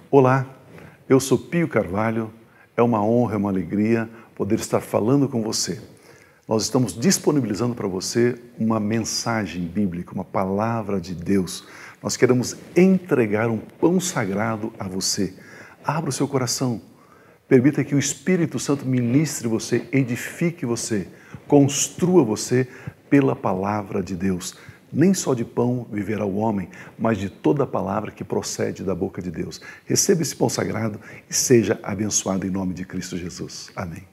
Olá, eu sou Pio Carvalho, é uma honra, é uma alegria poder estar falando com você. Nós estamos disponibilizando para você uma mensagem bíblica, uma palavra de Deus. Nós queremos entregar um pão sagrado a você. Abra o seu coração, permita que o Espírito Santo ministre você, edifique você, construa você pela palavra de Deus. Nem só de pão viverá o homem, mas de toda a palavra que procede da boca de Deus. Receba esse pão sagrado e seja abençoado em nome de Cristo Jesus. Amém.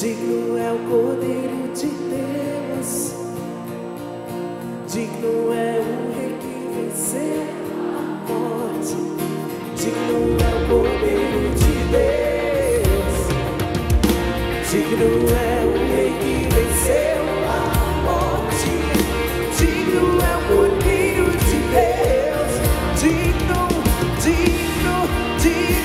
Digno é o Cordeiro de Deus, digno é o Rei que venceu a morte, digno é o Cordeiro de Deus, digno é o Rei que venceu a morte, digno é o Cordeiro de Deus, digno, digno, digno.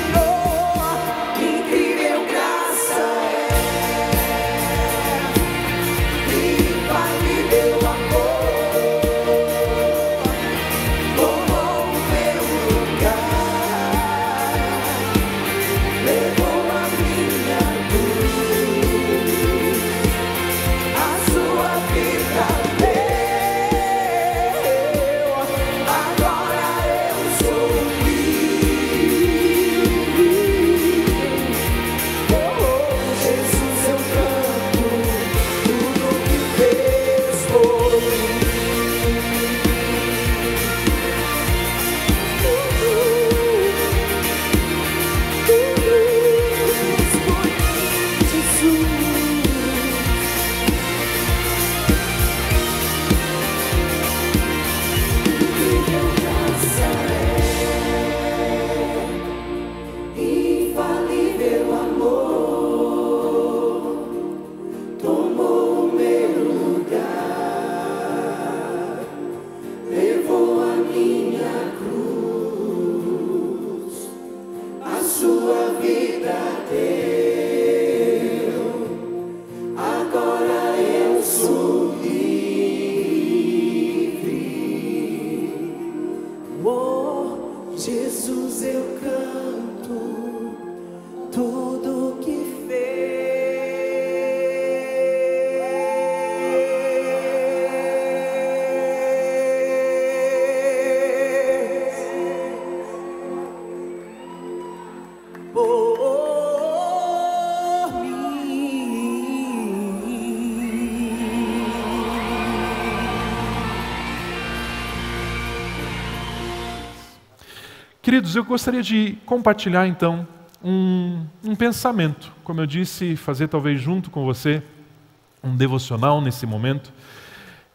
Queridos, eu gostaria de compartilhar então um pensamento, como eu disse, fazer talvez junto com você um devocional nesse momento.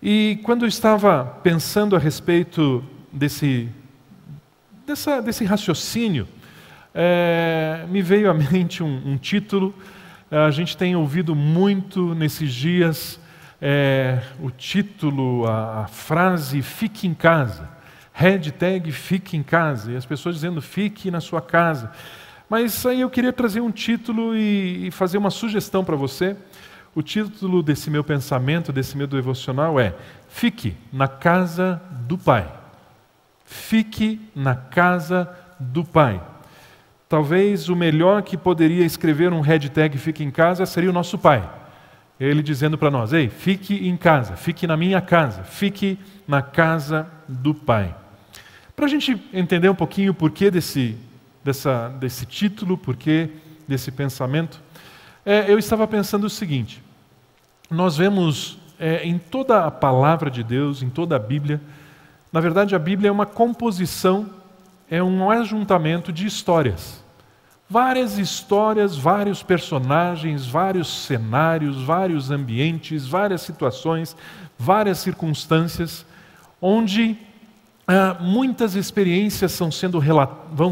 E quando eu estava pensando a respeito desse raciocínio, me veio à mente um título. A gente tem ouvido muito nesses dias o título, a frase "fique em casa", hashtag "fique em casa", e as pessoas dizendo "fique na sua casa". Mas aí eu queria trazer um título e fazer uma sugestão para você. O título desse meu pensamento, desse meu devocional é "Fique na casa do Pai". Fique na casa do Pai. Talvez o melhor que poderia escrever um hashtag "fique em casa" seria o nosso Pai. Ele dizendo para nós: ei, fique em casa, fique na minha casa, fique na casa do Pai. Para a gente entender um pouquinho o porquê desse título, porquê desse pensamento, eu estava pensando o seguinte: nós vemos em toda a palavra de Deus, em toda a Bíblia, na verdade a Bíblia é uma composição, é um ajuntamento de histórias. Várias histórias, vários personagens, vários cenários, vários ambientes, várias situações, várias circunstâncias, onde muitas experiências vão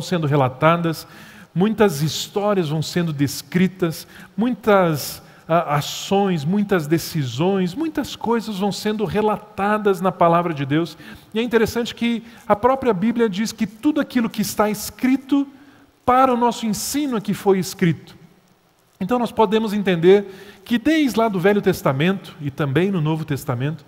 sendo relatadas, muitas histórias vão sendo descritas, muitas ações, muitas decisões, muitas coisas vão sendo relatadas na palavra de Deus. E é interessante que a própria Bíblia diz que tudo aquilo que está escrito para o nosso ensino é que foi escrito. Então nós podemos entender que desde lá do Velho Testamento e também no Novo Testamento,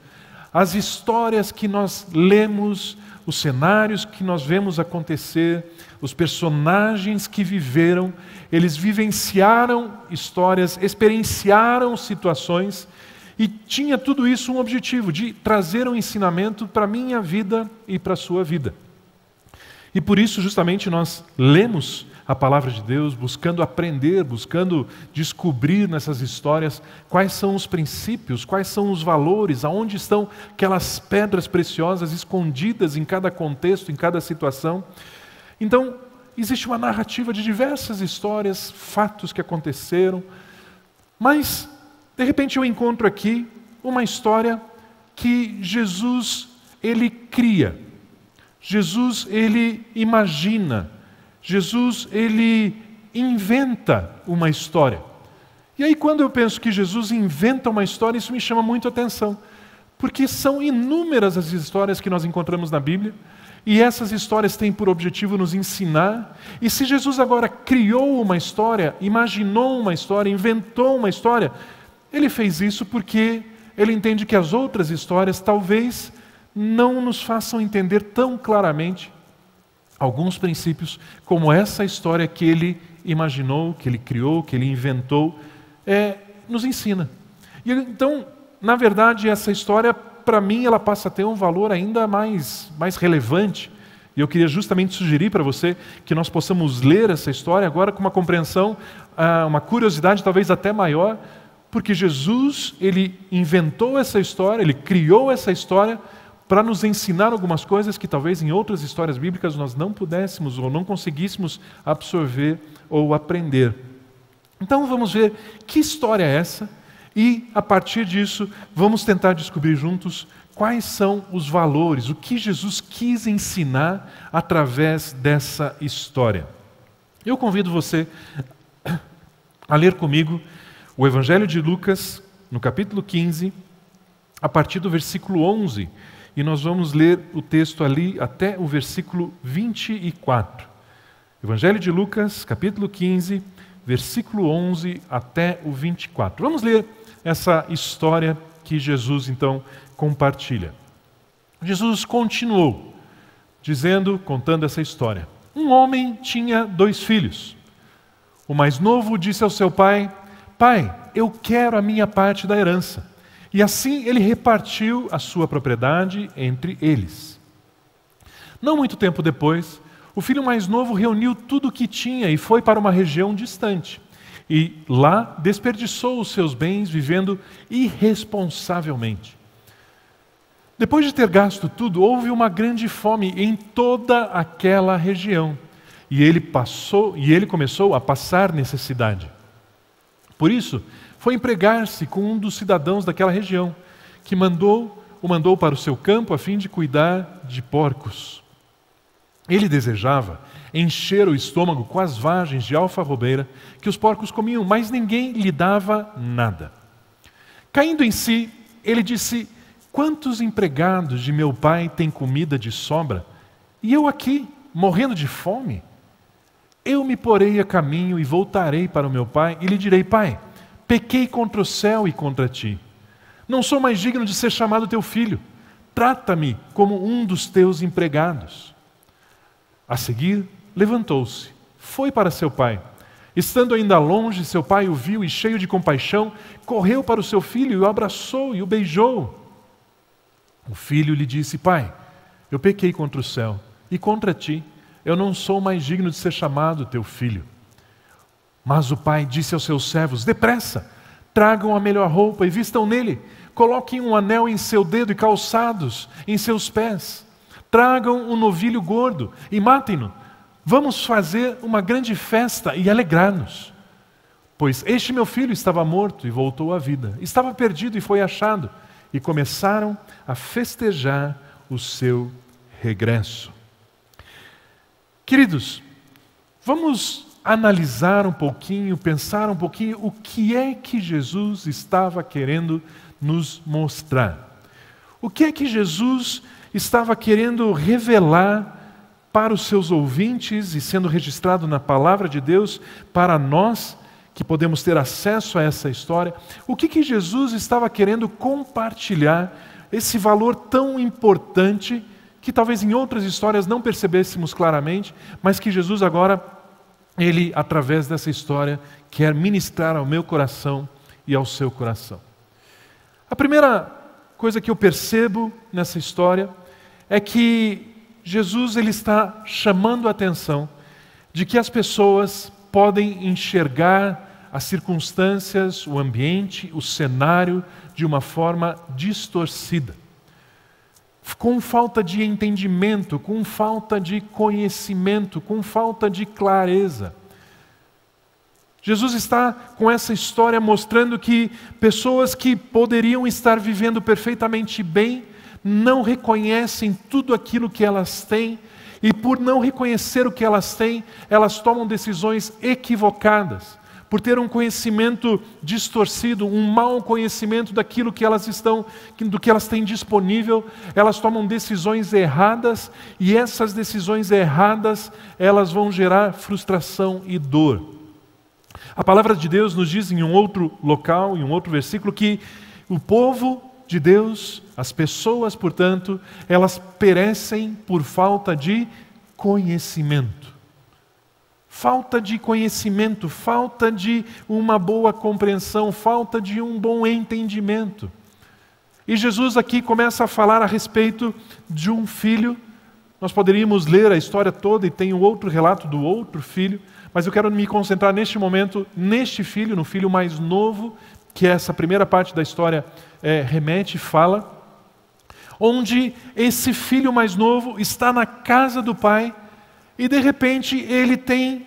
as histórias que nós lemos, os cenários que nós vemos acontecer, os personagens que viveram, eles vivenciaram histórias, experienciaram situações, e tinha tudo isso um objetivo, de trazer um ensinamento para a minha vida e para a sua vida. E por isso justamente nós lemos a palavra de Deus, buscando aprender, buscando descobrir nessas histórias quais são os princípios, quais são os valores, aonde estão aquelas pedras preciosas escondidas em cada contexto, em cada situação. Então, existe uma narrativa de diversas histórias, fatos que aconteceram, mas, de repente, eu encontro aqui uma história que Jesus, ele cria. Jesus, ele imagina. Jesus, ele inventa uma história. E aí, quando eu penso que Jesus inventa uma história, isso me chama muito a atenção, porque são inúmeras as histórias que nós encontramos na Bíblia, e essas histórias têm por objetivo nos ensinar. E se Jesus agora criou uma história, imaginou uma história, inventou uma história, ele fez isso porque ele entende que as outras histórias talvez não nos façam entender tão claramente alguns princípios como essa história que ele imaginou, que ele criou, que ele inventou, nos ensina. E então, na verdade, essa história, para mim, ela passa a ter um valor ainda mais relevante. E eu queria justamente sugerir para você que nós possamos ler essa história agora com uma compreensão, uma curiosidade talvez até maior, porque Jesus, ele inventou essa história, ele criou essa história para nos ensinar algumas coisas que talvez em outras histórias bíblicas nós não pudéssemos ou não conseguíssemos absorver ou aprender. Então vamos ver que história é essa e, a partir disso, vamos tentar descobrir juntos quais são os valores, o que Jesus quis ensinar através dessa história. Eu convido você a ler comigo o Evangelho de Lucas, no capítulo 15, a partir do versículo 11, e nós vamos ler o texto ali até o versículo 24. Evangelho de Lucas, capítulo 15, versículo 11 até o 24. Vamos ler essa história que Jesus, então, compartilha. Jesus continuou, contando essa história. Um homem tinha 2 filhos. O mais novo disse ao seu pai: "Pai, eu quero a minha parte da herança." E assim ele repartiu a sua propriedade entre eles. Não muito tempo depois, o filho mais novo reuniu tudo o que tinha e foi para uma região distante. E lá desperdiçou os seus bens vivendo irresponsavelmente. Depois de ter gasto tudo, houve uma grande fome em toda aquela região. E ele começou a passar necessidade. Por isso, foi empregar-se com um dos cidadãos daquela região, que o mandou para o seu campo a fim de cuidar de porcos. Ele desejava encher o estômago com as vagens de alfarrobeira que os porcos comiam, mas ninguém lhe dava nada. Caindo em si, ele disse: quantos empregados de meu pai têm comida de sobra, e eu aqui, morrendo de fome? Eu me porei a caminho e voltarei para o meu pai e lhe direi: pai, pequei contra o céu e contra ti. Não sou mais digno de ser chamado teu filho. Trata-me como um dos teus empregados. A seguir, levantou-se, foi para seu pai. Estando ainda longe, seu pai o viu e, cheio de compaixão, correu para o seu filho e o abraçou e o beijou. O filho lhe disse: pai, eu pequei contra o céu e contra ti. Eu não sou mais digno de ser chamado teu filho. Mas o pai disse aos seus servos: depressa, tragam a melhor roupa e vistam nele. Coloquem um anel em seu dedo e calçados em seus pés. Tragam um novilho gordo e matem-no. Vamos fazer uma grande festa e alegrar-nos. Pois este meu filho estava morto e voltou à vida. Estava perdido e foi achado. E começaram a festejar o seu regresso. Queridos, vamos analisar um pouquinho, pensar um pouquinho o que é que Jesus estava querendo nos mostrar. O que é que Jesus estava querendo revelar para os seus ouvintes e sendo registrado na palavra de Deus para nós que podemos ter acesso a essa história? O que Jesus estava querendo compartilhar, esse valor tão importante que talvez em outras histórias não percebêssemos claramente, mas que Jesus agora, ele através dessa história, quer ministrar ao meu coração e ao seu coração. A primeira coisa que eu percebo nessa história é que Jesus ele está chamando a atenção de que as pessoas podem enxergar as circunstâncias, o ambiente, o cenário de uma forma distorcida, com falta de entendimento, com falta de conhecimento, com falta de clareza. Jesus está com essa história mostrando que pessoas que poderiam estar vivendo perfeitamente bem não reconhecem tudo aquilo que elas têm, e por não reconhecer o que elas têm, elas tomam decisões equivocadas. Por ter um conhecimento distorcido, um mau conhecimento daquilo que elas do que elas têm disponível, elas tomam decisões erradas, e essas decisões erradas, elas vão gerar frustração e dor. A palavra de Deus nos diz em um outro local, em um outro versículo, que o povo de Deus, as pessoas, portanto, elas perecem por falta de conhecimento. Falta de conhecimento, falta de uma boa compreensão, falta de um bom entendimento. E Jesus aqui começa a falar a respeito de um filho. Nós poderíamos ler a história toda e tem um outro relato do outro filho, mas eu quero me concentrar neste momento, neste filho, no filho mais novo, que essa primeira parte da história remete e fala, onde esse filho mais novo está na casa do pai e de repente ele tem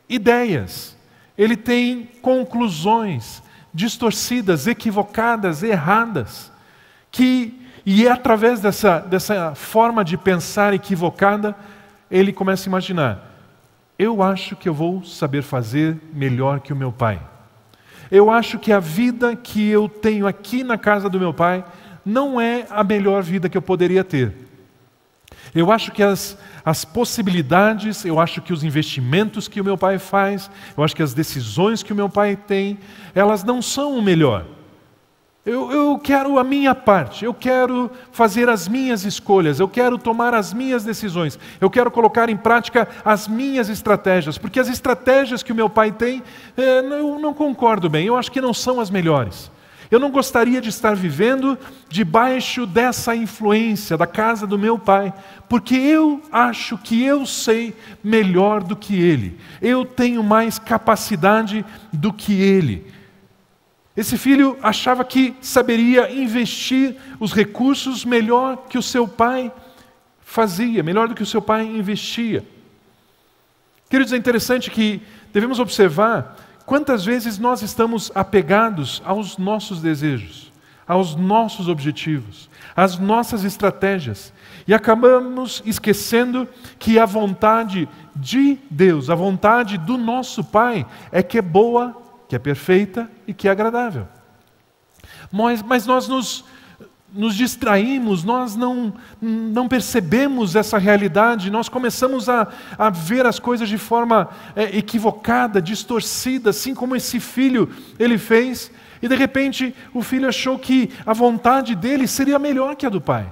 ideias, ele tem conclusões distorcidas, equivocadas, erradas, e é através dessa forma de pensar equivocada, ele começa a imaginar: eu acho que eu vou saber fazer melhor que o meu pai. Eu acho que a vida que eu tenho aqui na casa do meu pai não é a melhor vida que eu poderia ter. Eu acho que as possibilidades, eu acho que os investimentos que o meu pai faz, eu acho que as decisões que o meu pai tem, elas não são o melhor. Eu quero a minha parte, eu quero fazer as minhas escolhas, eu quero tomar as minhas decisões, eu quero colocar em prática as minhas estratégias, porque as estratégias que o meu pai tem, eu não concordo bem, eu acho que não são as melhores. Eu não gostaria de estar vivendo debaixo dessa influência da casa do meu pai, porque eu acho que eu sei melhor do que ele, eu tenho mais capacidade do que ele. Esse filho achava que saberia investir os recursos melhor que o seu pai fazia, melhor do que o seu pai investia. Queridos, é interessante que devemos observar quantas vezes nós estamos apegados aos nossos desejos, aos nossos objetivos, às nossas estratégias, e acabamos esquecendo que a vontade de Deus, a vontade do nosso Pai, é que é boa, que é perfeita e que é agradável. Mas nós nos distraímos, nós não percebemos essa realidade, nós começamos a ver as coisas de forma equivocada, distorcida, assim como esse filho ele fez, e de repente o filho achou que a vontade dele seria melhor que a do pai,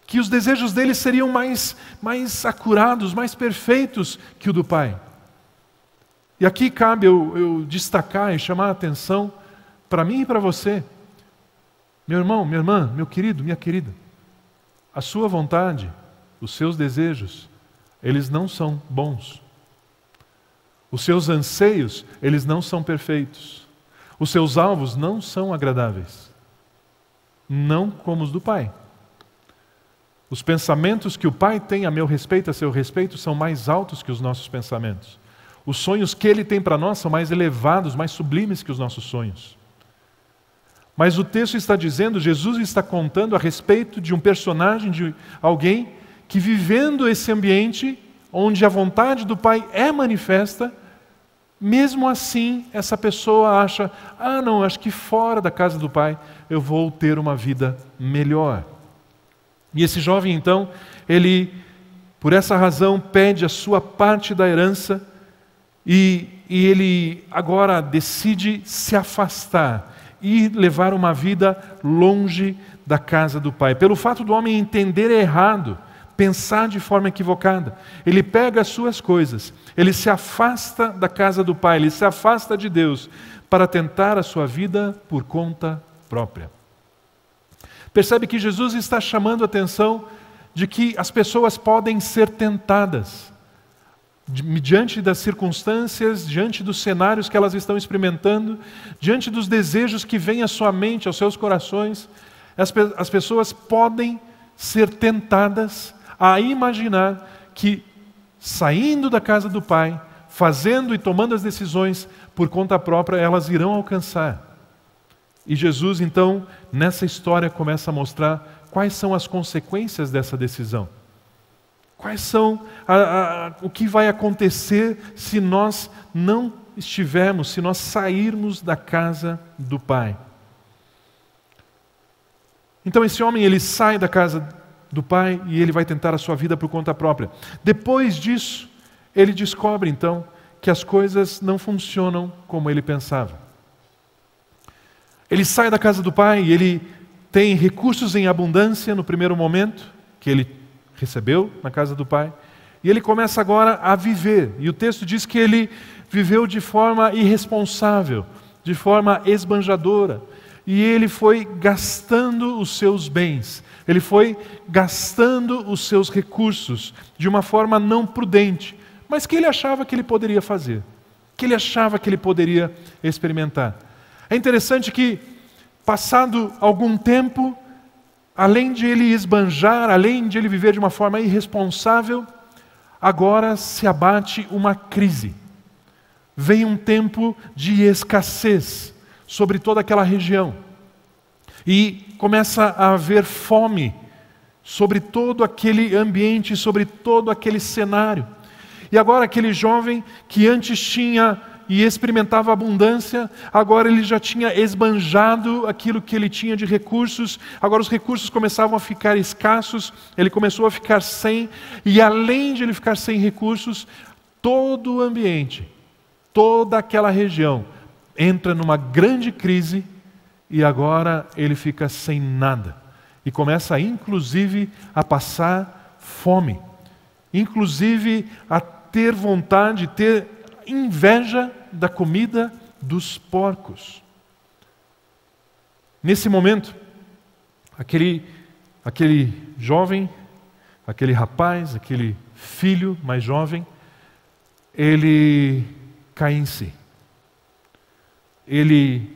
que os desejos dele seriam mais acurados, mais perfeitos que o do pai. E aqui cabe eu destacar e chamar a atenção para mim e para você. Meu irmão, minha irmã, meu querido, minha querida, a sua vontade, os seus desejos, eles não são bons. Os seus anseios, eles não são perfeitos. Os seus alvos não são agradáveis. Não como os do Pai. Os pensamentos que o Pai tem a meu respeito, a seu respeito, são mais altos que os nossos pensamentos. Os sonhos que Ele tem para nós são mais elevados, mais sublimes que os nossos sonhos. Mas o texto está dizendo, Jesus está contando a respeito de um personagem, de alguém que vivendo esse ambiente, onde a vontade do Pai é manifesta, mesmo assim essa pessoa acha, não, acho que fora da casa do Pai eu vou ter uma vida melhor. E esse jovem então, ele, por essa razão, pede a sua parte da herança e ele agora decide se afastar e levar uma vida longe da casa do Pai. Pelo fato do homem entender errado, pensar de forma equivocada, ele pega as suas coisas, ele se afasta da casa do Pai, ele se afasta de Deus para tentar a sua vida por conta própria. Percebe que Jesus está chamando a atenção de que as pessoas podem ser tentadas diante das circunstâncias, diante dos cenários que elas estão experimentando, diante dos desejos que vêm à sua mente, aos seus corações. As pessoas podem ser tentadas a imaginar que saindo da casa do Pai, fazendo e tomando as decisões por conta própria, elas irão alcançar. E Jesus, então, nessa história começa a mostrar quais são as consequências dessa decisão. Quais são o que vai acontecer se nós não estivermos, se nós sairmos da casa do Pai. Então esse homem, ele sai da casa do Pai e ele vai tentar a sua vida por conta própria. Depois disso, ele descobre então que as coisas não funcionam como ele pensava. Ele sai da casa do Pai e ele tem recursos em abundância no primeiro momento, que ele recebeu na casa do Pai, e ele começa agora a viver. E o texto diz que ele viveu de forma irresponsável, de forma esbanjadora, e ele foi gastando os seus bens, ele foi gastando os seus recursos de uma forma não prudente, mas que ele achava que ele poderia fazer, que ele achava que ele poderia experimentar. É interessante que, passado algum tempo, além de ele esbanjar, além de ele viver de uma forma irresponsável, agora se abate uma crise. Vem um tempo de escassez sobre toda aquela região. E começa a haver fome sobre todo aquele ambiente, sobre todo aquele cenário. E agora aquele jovem que antes tinha e experimentava abundância, agora ele já tinha esbanjado aquilo que ele tinha de recursos, agora os recursos começavam a ficar escassos, ele começou a ficar sem, e além de ele ficar sem recursos, todo o ambiente, toda aquela região entra numa grande crise e agora ele fica sem nada e começa inclusive a passar fome, inclusive a ter vontade, ter inveja da comida dos porcos. Nesse momento, aquele jovem, aquele rapaz, aquele filho mais jovem, ele cai em si. Ele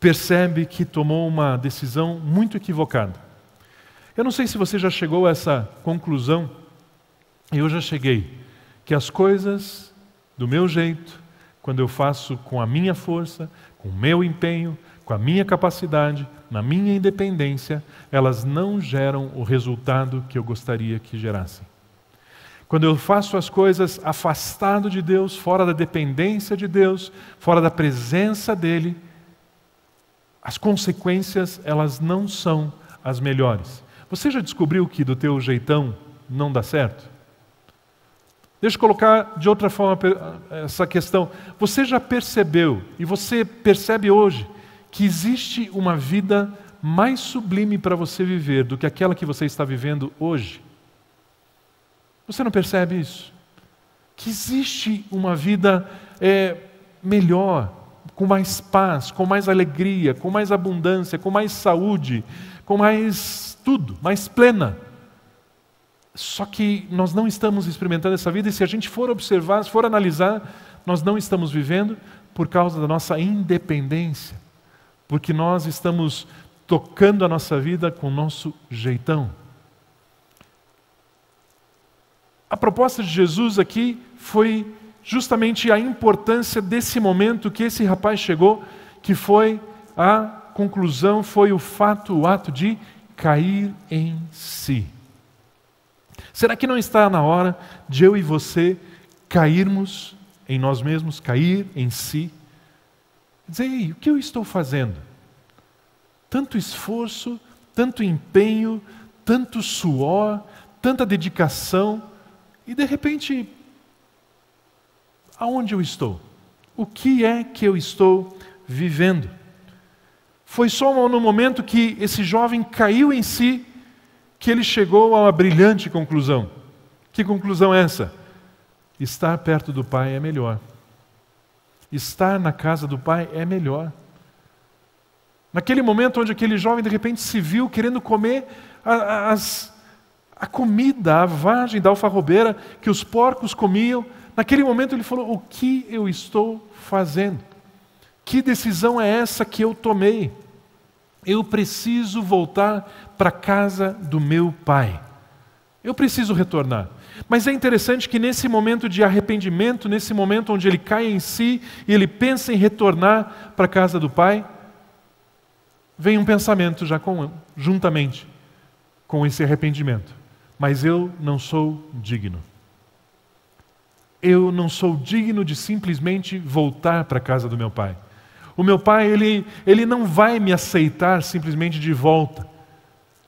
percebe que tomou uma decisão muito equivocada. Eu não sei se você já chegou a essa conclusão, eu já cheguei, que as coisas do meu jeito, quando eu faço com a minha força, com o meu empenho, com a minha capacidade, na minha independência, elas não geram o resultado que eu gostaria que gerassem. Quando eu faço as coisas afastado de Deus, fora da dependência de Deus, fora da presença dEle, as consequências, elas não são as melhores. Você já descobriu que do teu jeitão não dá certo? Deixa eu colocar de outra forma essa questão. Você já percebeu, e você percebe hoje, que existe uma vida mais sublime para você viver do que aquela que você está vivendo hoje? Você não percebe isso? Que existe uma vida melhor, com mais paz, com mais alegria, com mais abundância, com mais saúde, com mais tudo, mais plena. Só que nós não estamos experimentando essa vida, e se a gente for observar, se for analisar, nós não estamos vivendo por causa da nossa independência, porque nós estamos tocando a nossa vida com o nosso jeitão. A proposta de Jesus aqui foi justamente a importância desse momento que esse rapaz chegou, que foi a conclusão, foi o ato de cair em si. Será que não está na hora de eu e você cairmos em nós mesmos, cair em si? Dizer, ei, o que eu estou fazendo? Tanto esforço, tanto empenho, tanto suor, tanta dedicação, e de repente, aonde eu estou? O que é que eu estou vivendo? Foi só no momento que esse jovem caiu em si que ele chegou a uma brilhante conclusão. Que conclusão é essa? Estar perto do Pai é melhor. Estar na casa do Pai é melhor. Naquele momento onde aquele jovem de repente se viu querendo comer a comida, a vagem da alfarrobeira que os porcos comiam, naquele momento ele falou, o que eu estou fazendo? Que decisão é essa que eu tomei? Eu preciso voltar para a casa do meu Pai. Eu preciso retornar. Mas é interessante que nesse momento de arrependimento, nesse momento onde ele cai em si e ele pensa em retornar para a casa do Pai, vem um pensamento já juntamente com esse arrependimento. Mas eu não sou digno. Eu não sou digno de simplesmente voltar para a casa do meu Pai. O meu Pai, ele não vai me aceitar simplesmente de volta.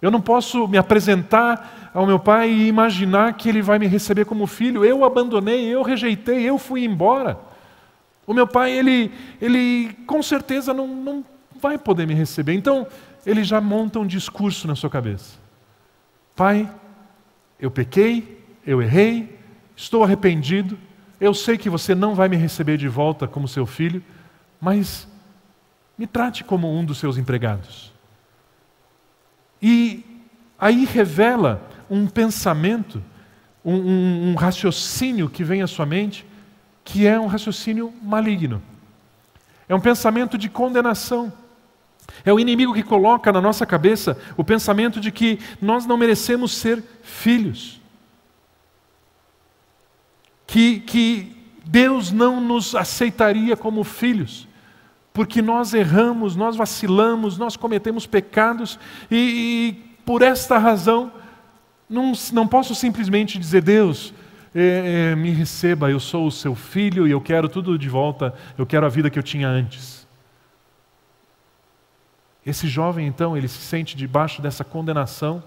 Eu não posso me apresentar ao meu Pai e imaginar que Ele vai me receber como filho. Eu abandonei, eu rejeitei, eu fui embora. O meu Pai, ele com certeza não vai poder me receber. Então, ele já monta um discurso na sua cabeça. Pai, eu pequei, eu errei, estou arrependido, eu sei que você não vai me receber de volta como seu filho, mas me trate como um dos seus empregados. E aí revela um pensamento, um raciocínio que vem à sua mente, que é um raciocínio maligno. É um pensamento de condenação. É o inimigo que coloca na nossa cabeça o pensamento de que nós não merecemos ser filhos. Que Deus não nos aceitaria como filhos, porque nós erramos, nós vacilamos, nós cometemos pecados e por esta razão não posso simplesmente dizer, Deus, me receba, eu sou o seu filho e eu quero tudo de volta, eu quero a vida que eu tinha antes. Esse jovem, então, ele se sente debaixo dessa condenação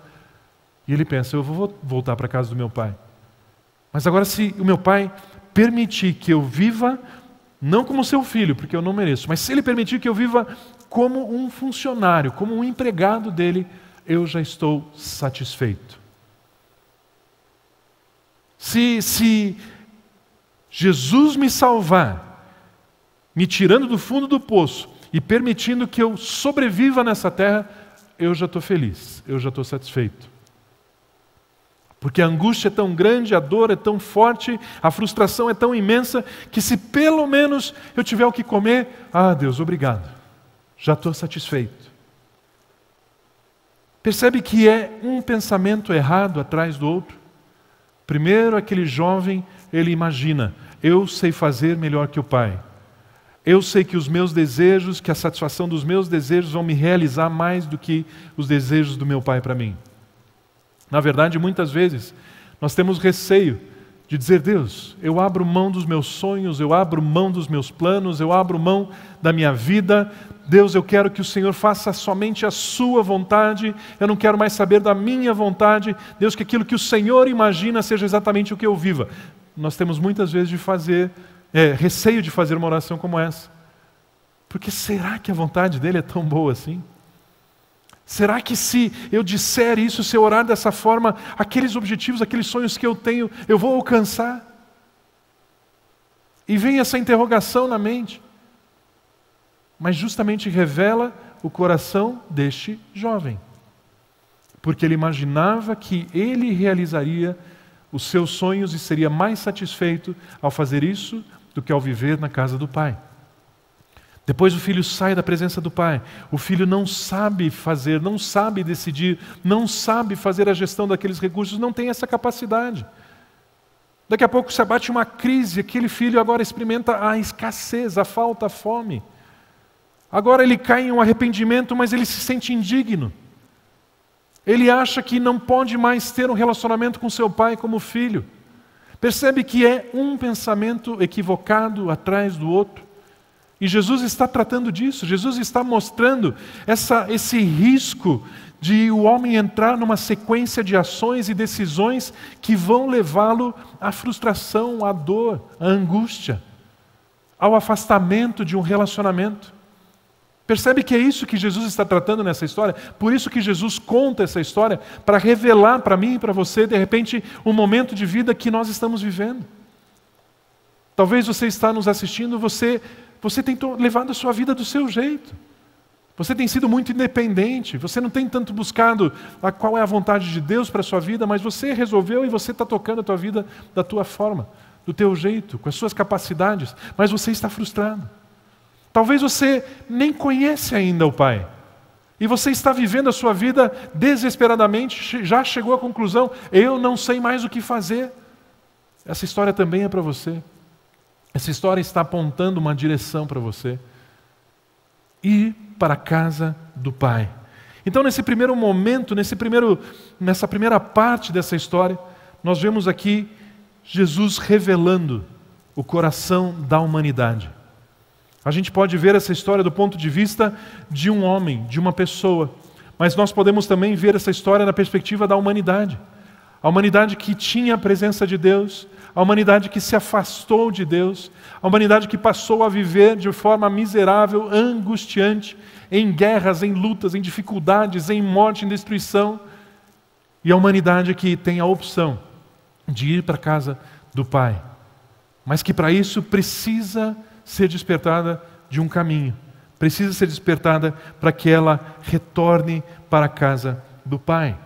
e ele pensa, eu vou voltar para a casa do meu pai. Mas agora se o meu pai permitir que eu viva, não como seu filho, porque eu não mereço, mas se ele permitir que eu viva como um funcionário, como um empregado dele, eu já estou satisfeito. Se Jesus me salvar, me tirando do fundo do poço e permitindo que eu sobreviva nessa terra, eu já estou feliz, eu já estou satisfeito. Porque a angústia é tão grande, a dor é tão forte, a frustração é tão imensa, que se pelo menos eu tiver o que comer, Deus, obrigado. já estou satisfeito. Percebe que é um pensamento errado atrás do outro? Primeiro, aquele jovem, ele imagina, eu sei fazer melhor que o pai. Eu sei que os meus desejos, que a satisfação dos meus desejos vão me realizar mais do que os desejos do meu pai para mim. Na verdade, muitas vezes, nós temos receio de dizer, Deus, eu abro mão dos meus sonhos, eu abro mão dos meus planos, eu abro mão da minha vida. Deus, eu quero que o Senhor faça somente a sua vontade, eu não quero mais saber da minha vontade. Deus, que aquilo que o Senhor imagina seja exatamente o que eu viva. Nós temos muitas vezes receio de fazer uma oração como essa. Porque será que a vontade dele é tão boa assim? Será que se eu disser isso, se eu orar dessa forma, aqueles objetivos, aqueles sonhos que eu tenho, eu vou alcançar? E vem essa interrogação na mente. Mas justamente revela o coração deste jovem. Porque ele imaginava que ele realizaria os seus sonhos e seria mais satisfeito ao fazer isso do que ao viver na casa do pai. Depois o filho sai da presença do pai. O filho não sabe fazer, não sabe decidir, não sabe fazer a gestão daqueles recursos, não tem essa capacidade. Daqui a pouco se abate uma crise, aquele filho agora experimenta a escassez, a falta, a fome. Agora ele cai em um arrependimento, mas ele se sente indigno. Ele acha que não pode mais ter um relacionamento com seu pai como filho. Percebe que é um pensamento equivocado atrás do outro. E Jesus está tratando disso, Jesus está mostrando esse risco de o homem entrar numa sequência de ações e decisões que vão levá-lo à frustração, à dor, à angústia, ao afastamento de um relacionamento. Percebe que é isso que Jesus está tratando nessa história? Por isso que Jesus conta essa história, para revelar para mim e para você, de repente, um momento de vida que nós estamos vivendo. Talvez você está nos assistindo, você tem levado a sua vida do seu jeito. Você tem sido muito independente, você não tem tanto buscado qual é a vontade de Deus para a sua vida, mas você resolveu e você está tocando a tua vida da tua forma, do teu jeito, com as suas capacidades, mas você está frustrado. Talvez você nem conhece ainda o Pai, e você está vivendo a sua vida desesperadamente, já chegou à conclusão, eu não sei mais o que fazer. Essa história também é para você. Essa história está apontando uma direção para você. Ir para a casa do Pai. Então, nesse primeiro momento, nessa primeira parte dessa história, nós vemos aqui Jesus revelando o coração da humanidade. A gente pode ver essa história do ponto de vista de um homem, de uma pessoa, mas nós podemos também ver essa história na perspectiva da humanidade. A humanidade que tinha a presença de Deus, a humanidade que se afastou de Deus, a humanidade que passou a viver de forma miserável, angustiante, em guerras, em lutas, em dificuldades, em morte, em destruição. E a humanidade que tem a opção de ir para a casa do Pai, mas que para isso precisa ser despertada de um caminho, precisa ser despertada para que ela retorne para a casa do Pai.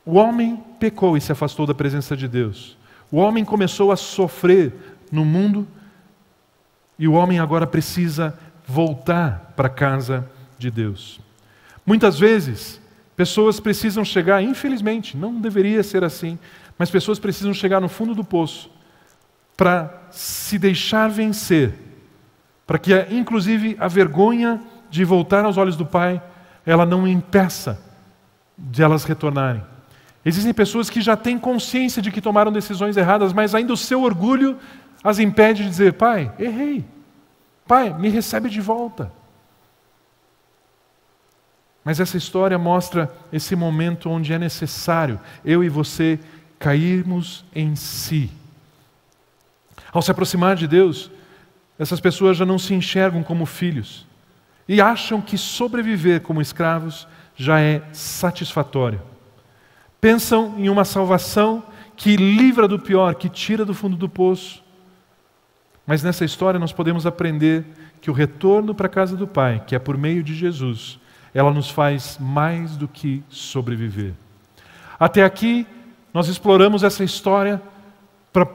O homem pecou e se afastou da presença de Deus. O homem começou a sofrer no mundo e o homem agora precisa voltar para a casa de Deus. Muitas vezes, pessoas precisam chegar, infelizmente, não deveria ser assim, mas pessoas precisam chegar no fundo do poço para se deixar vencer, para que, inclusive, a vergonha de voltar aos olhos do Pai, ela não impeça de elas retornarem. Existem pessoas que já têm consciência de que tomaram decisões erradas, mas ainda o seu orgulho as impede de dizer, Pai, errei. Pai, me recebe de volta. Mas essa história mostra esse momento onde é necessário eu e você cairmos em si. Ao se aproximar de Deus, essas pessoas já não se enxergam como filhos e acham que sobreviver como escravos já é satisfatório. Pensam em uma salvação que livra do pior, que tira do fundo do poço. Mas nessa história nós podemos aprender que o retorno para a casa do Pai, que é por meio de Jesus, ela nos faz mais do que sobreviver. Até aqui, nós exploramos essa história para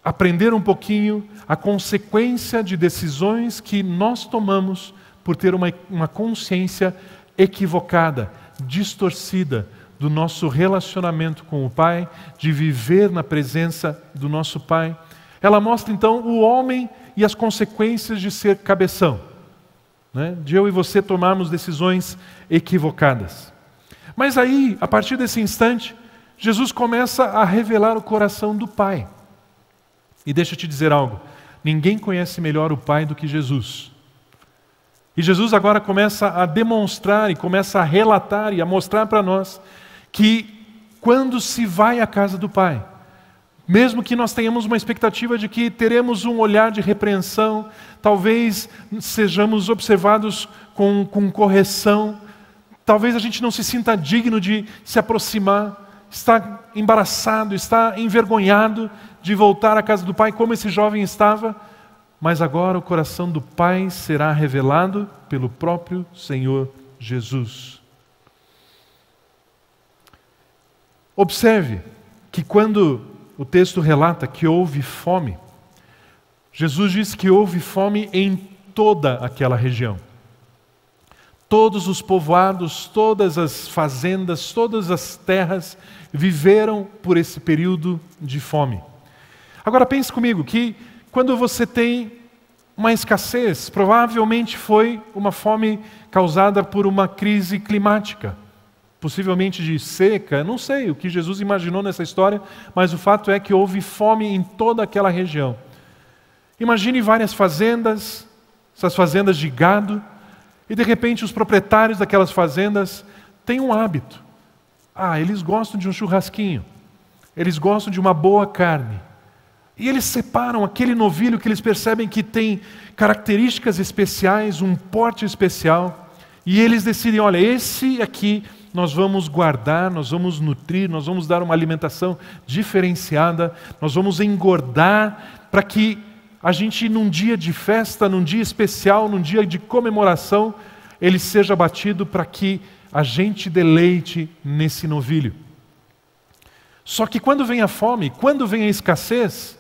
aprender um pouquinho a consequência de decisões que nós tomamos por ter uma consciência equivocada, distorcida do nosso relacionamento com o Pai, de viver na presença do nosso Pai. Ela mostra então o homem e as consequências de ser cabeção, né? De eu e você tomarmos decisões equivocadas. Mas aí, a partir desse instante, Jesus começa a revelar o coração do Pai. E deixa eu te dizer algo, ninguém conhece melhor o Pai do que Jesus. E Jesus agora começa a demonstrar e começa a relatar e a mostrar para nós que quando se vai à casa do Pai, mesmo que nós tenhamos uma expectativa de que teremos um olhar de repreensão, talvez sejamos observados com correção, talvez a gente não se sinta digno de se aproximar, está embaraçado, está envergonhado de voltar à casa do Pai como esse jovem estava, mas agora o coração do Pai será revelado pelo próprio Senhor Jesus. Observe que quando o texto relata que houve fome, Jesus diz que houve fome em toda aquela região. Todos os povoados, todas as fazendas, todas as terras viveram por esse período de fome. Agora pense comigo que quando você tem uma escassez, provavelmente foi uma fome causada por uma crise climática, possivelmente de seca, não sei o que Jesus imaginou nessa história, mas o fato é que houve fome em toda aquela região. Imagine várias fazendas, essas fazendas de gado, e de repente os proprietários daquelas fazendas têm um hábito. Eles gostam de um churrasquinho, eles gostam de uma boa carne. E eles separam aquele novilho que eles percebem que tem características especiais, um porte especial, e eles decidem, olha, esse aqui nós vamos guardar, nós vamos nutrir, nós vamos dar uma alimentação diferenciada, nós vamos engordar para que a gente, num dia de festa, num dia especial, num dia de comemoração, ele seja abatido para que a gente deleite nesse novilho. Só que quando vem a fome, quando vem a escassez,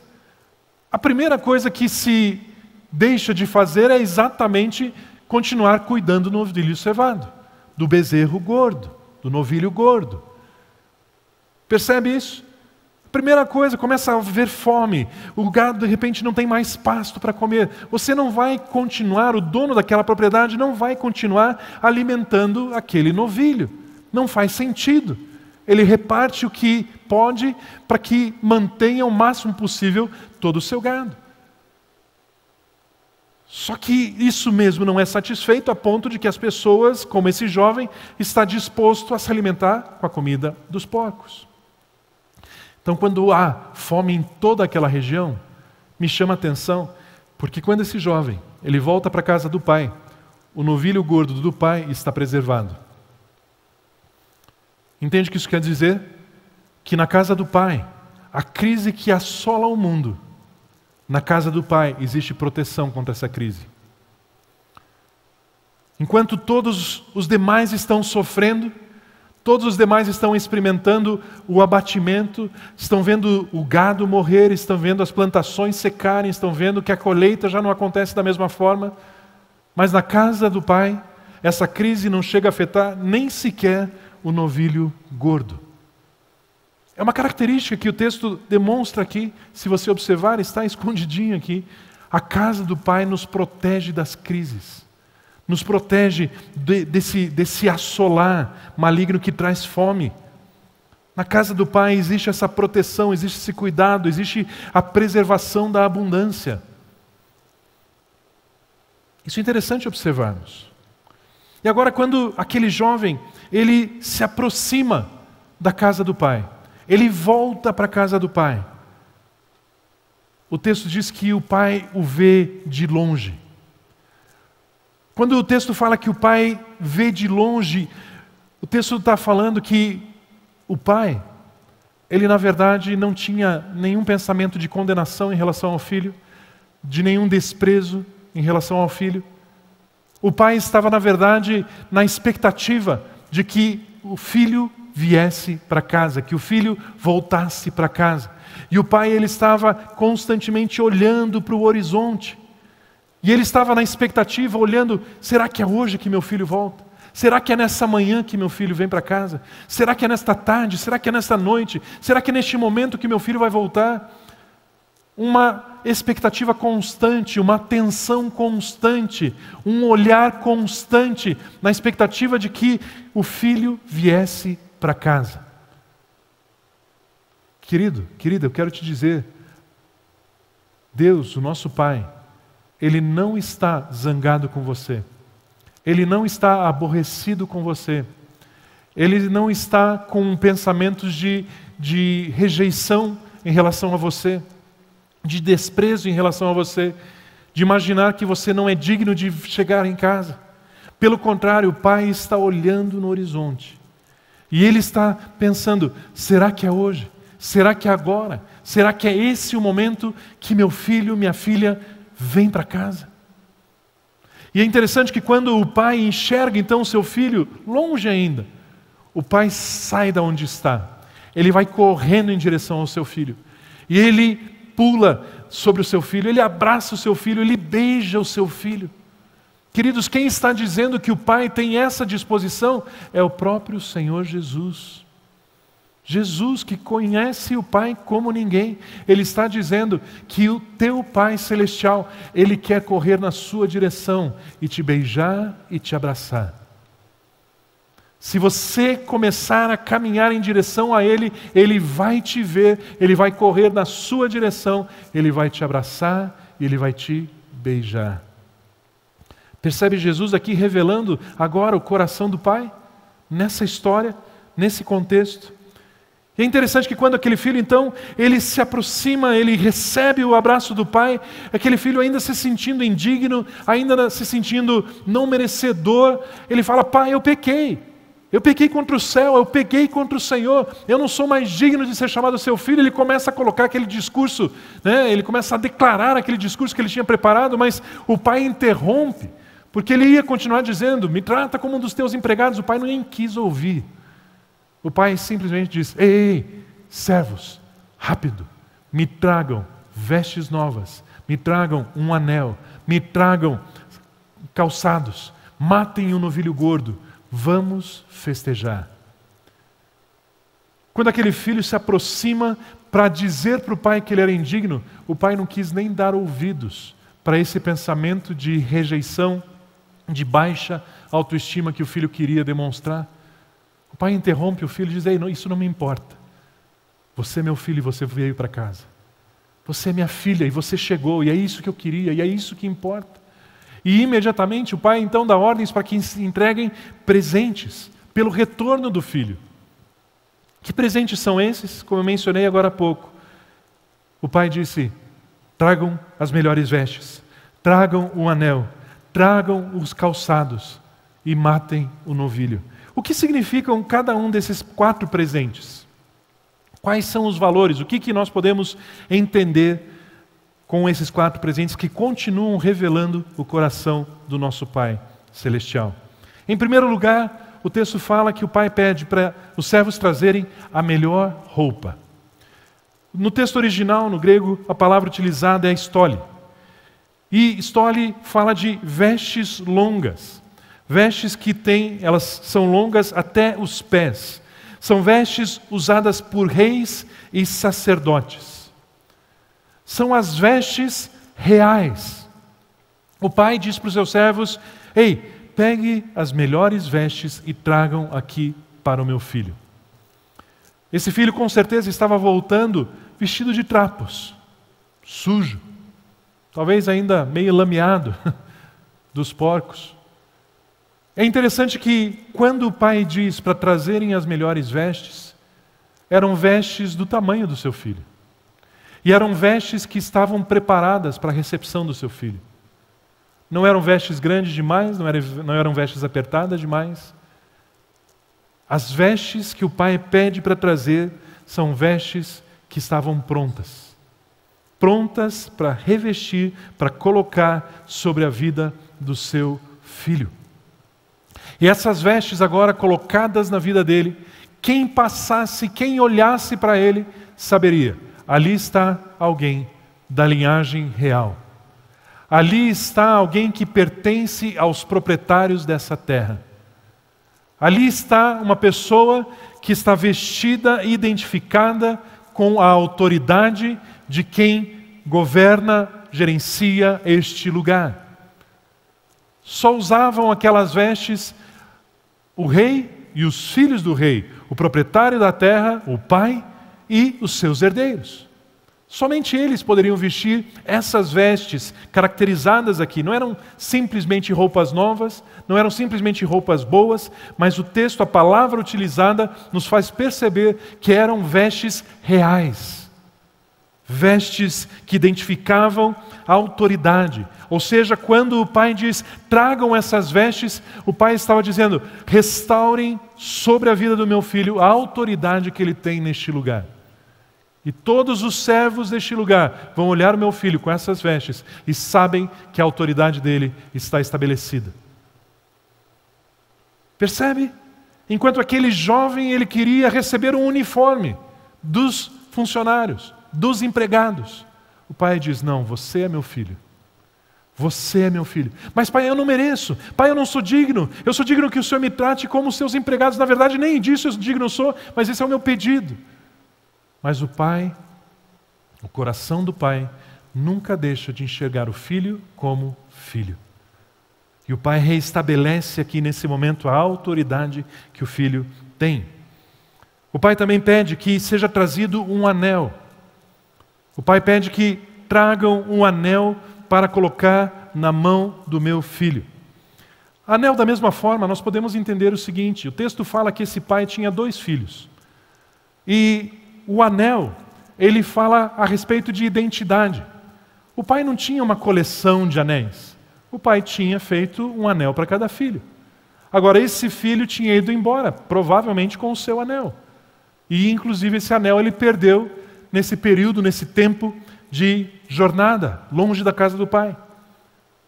a primeira coisa que se deixa de fazer é exatamente continuar cuidando do novilho cevado, do bezerro gordo, do novilho gordo. Percebe isso? Primeira coisa, começa a haver fome, o gado de repente não tem mais pasto para comer. Você não vai continuar, o dono daquela propriedade não vai continuar alimentando aquele novilho. Não faz sentido. Ele reparte o que pode para que mantenha o máximo possível todo o seu gado. Só que isso mesmo não é satisfeito a ponto de que as pessoas, como esse jovem, está disposto a se alimentar com a comida dos porcos. Então, quando há fome em toda aquela região, me chama a atenção, porque quando esse jovem ele volta para a casa do pai, o novilho gordo do pai está preservado. Entende o que isso quer dizer? Que na casa do pai, a crise que assola o mundo, na casa do pai existe proteção contra essa crise. Enquanto todos os demais estão sofrendo, todos os demais estão experimentando o abatimento, estão vendo o gado morrer, estão vendo as plantações secarem, estão vendo que a colheita já não acontece da mesma forma. Mas na casa do Pai, essa crise não chega a afetar nem sequer o novilho gordo. É uma característica que o texto demonstra aqui, se você observar, está escondidinho aqui. A casa do Pai nos protege das crises. Nos protege desse assolar maligno que traz fome. Na casa do Pai existe essa proteção, existe esse cuidado, existe a preservação da abundância. Isso é interessante observarmos. E agora, quando aquele jovem, ele se aproxima da casa do Pai, ele volta para a casa do Pai. O texto diz que o Pai o vê de longe. Quando o texto fala que o pai vê de longe, o texto está falando que o pai, ele na verdade não tinha nenhum pensamento de condenação em relação ao filho, de nenhum desprezo em relação ao filho. O pai estava na verdade na expectativa de que o filho viesse para casa, que o filho voltasse para casa. E o pai ele estava constantemente olhando para o horizonte. E ele estava na expectativa, olhando, será que é hoje que meu filho volta? Será que é nessa manhã que meu filho vem para casa? Será que é nesta tarde? Será que é nesta noite? Será que é neste momento que meu filho vai voltar? Uma expectativa constante, uma atenção constante, um olhar constante na expectativa de que o filho viesse para casa. Querido, querida, eu quero te dizer, Deus, o nosso Pai, Ele não está zangado com você. Ele não está aborrecido com você. Ele não está com pensamentos de rejeição em relação a você, de desprezo em relação a você, de imaginar que você não é digno de chegar em casa. Pelo contrário, o Pai está olhando no horizonte. E Ele está pensando, será que é hoje? Será que é agora? Será que é esse o momento que meu filho, minha filha, vem para casa? E é interessante que quando o pai enxerga então o seu filho, longe ainda, o pai sai da onde está. Ele vai correndo em direção ao seu filho. E ele pula sobre o seu filho, ele abraça o seu filho, ele beija o seu filho. Queridos, quem está dizendo que o pai tem essa disposição é o próprio Senhor Jesus. Jesus, que conhece o Pai como ninguém, Ele está dizendo que o teu Pai Celestial, Ele quer correr na sua direção e te beijar e te abraçar. Se você começar a caminhar em direção a Ele, Ele vai te ver, Ele vai correr na sua direção, Ele vai te abraçar e Ele vai te beijar. Percebe Jesus aqui revelando agora o coração do Pai? Nessa história, nesse contexto. E é interessante que quando aquele filho, então, ele se aproxima, ele recebe o abraço do pai, aquele filho ainda se sentindo indigno, ainda se sentindo não merecedor, ele fala, pai, eu pequei contra o céu, eu pequei contra o Senhor, eu não sou mais digno de ser chamado seu filho. Ele começa a colocar aquele discurso, né? Ele começa a declarar aquele discurso que ele tinha preparado, mas o pai interrompe, porque ele ia continuar dizendo, me trata como um dos teus empregados. O pai nem quis ouvir. O pai simplesmente diz, ei, servos, rápido, me tragam vestes novas, me tragam um anel, me tragam calçados, matem um novilho gordo, vamos festejar. Quando aquele filho se aproxima para dizer para o pai que ele era indigno, o pai não quis nem dar ouvidos para esse pensamento de rejeição, de baixa autoestima que o filho queria demonstrar. O pai interrompe o filho e diz, ei, não, isso não me importa. Você é meu filho e você veio para casa. Você é minha filha e você chegou, e é isso que eu queria, e é isso que importa. E imediatamente o pai então dá ordens para que se entreguem presentes pelo retorno do filho. Que presentes são esses? Como eu mencionei agora há pouco. O pai disse, tragam as melhores vestes, tragam o anel, tragam os calçados e matem o novilho. O que significam cada um desses 4 presentes? Quais são os valores? O que nós podemos entender com esses 4 presentes que continuam revelando o coração do nosso Pai Celestial? Em primeiro lugar, o texto fala que o Pai pede para os servos trazerem a melhor roupa. No texto original, no grego, a palavra utilizada é stole. E stole fala de vestes longas. Vestes que elas são longas até os pés. São vestes usadas por reis e sacerdotes. São as vestes reais. O pai diz para os seus servos, ei, pegue as melhores vestes e tragam aqui para o meu filho. Esse filho com certeza estava voltando vestido de trapos, sujo, talvez ainda meio lameado dos porcos. É interessante que quando o pai diz para trazerem as melhores vestes, eram vestes do tamanho do seu filho. E eram vestes que estavam preparadas para a recepção do seu filho. Não eram vestes grandes demais, não eram vestes apertadas demais. As vestes que o pai pede para trazer são vestes que estavam prontas. Prontas para revestir, para colocar sobre a vida do seu filho. E essas vestes agora colocadas na vida dele, quem passasse, quem olhasse para ele, saberia, ali está alguém da linhagem real. Ali está alguém que pertence aos proprietários dessa terra. Ali está uma pessoa que está vestida e identificada com a autoridade de quem governa, gerencia este lugar. Só usavam aquelas vestes o rei e os filhos do rei, o proprietário da terra, o pai e os seus herdeiros. Somente eles poderiam vestir essas vestes caracterizadas aqui. Não eram simplesmente roupas novas, não eram simplesmente roupas boas, mas o texto, a palavra utilizada, nos faz perceber que eram vestes reais. Vestes que identificavam a autoridade. Ou seja, quando o pai diz, tragam essas vestes, o pai estava dizendo, restaurem sobre a vida do meu filho a autoridade que ele tem neste lugar. E todos os servos deste lugar vão olhar o meu filho com essas vestes e sabem que a autoridade dele está estabelecida. Percebe? Enquanto aquele jovem ele queria receber um uniforme dos funcionários, dos empregados. O pai diz, não, você é meu filho. Você é meu filho. Mas pai, eu não mereço. Pai, eu não sou digno. Eu sou digno que o Senhor me trate como seus empregados. Na verdade, nem disso eu digno sou, mas esse é o meu pedido. Mas o pai, o coração do pai, nunca deixa de enxergar o filho como filho. E o pai reestabelece aqui nesse momento a autoridade que o filho tem. O pai também pede que seja trazido um anel. O pai pede que tragam um anel para colocar na mão do meu filho. Anel, da mesma forma, nós podemos entender o seguinte, o texto fala que esse pai tinha 2 filhos. E o anel, ele fala a respeito de identidade. O pai não tinha uma coleção de anéis. O pai tinha feito um anel para cada filho. Agora, esse filho tinha ido embora, provavelmente com o seu anel. E, inclusive, esse anel ele perdeu nesse período, nesse tempo de jornada, longe da casa do pai.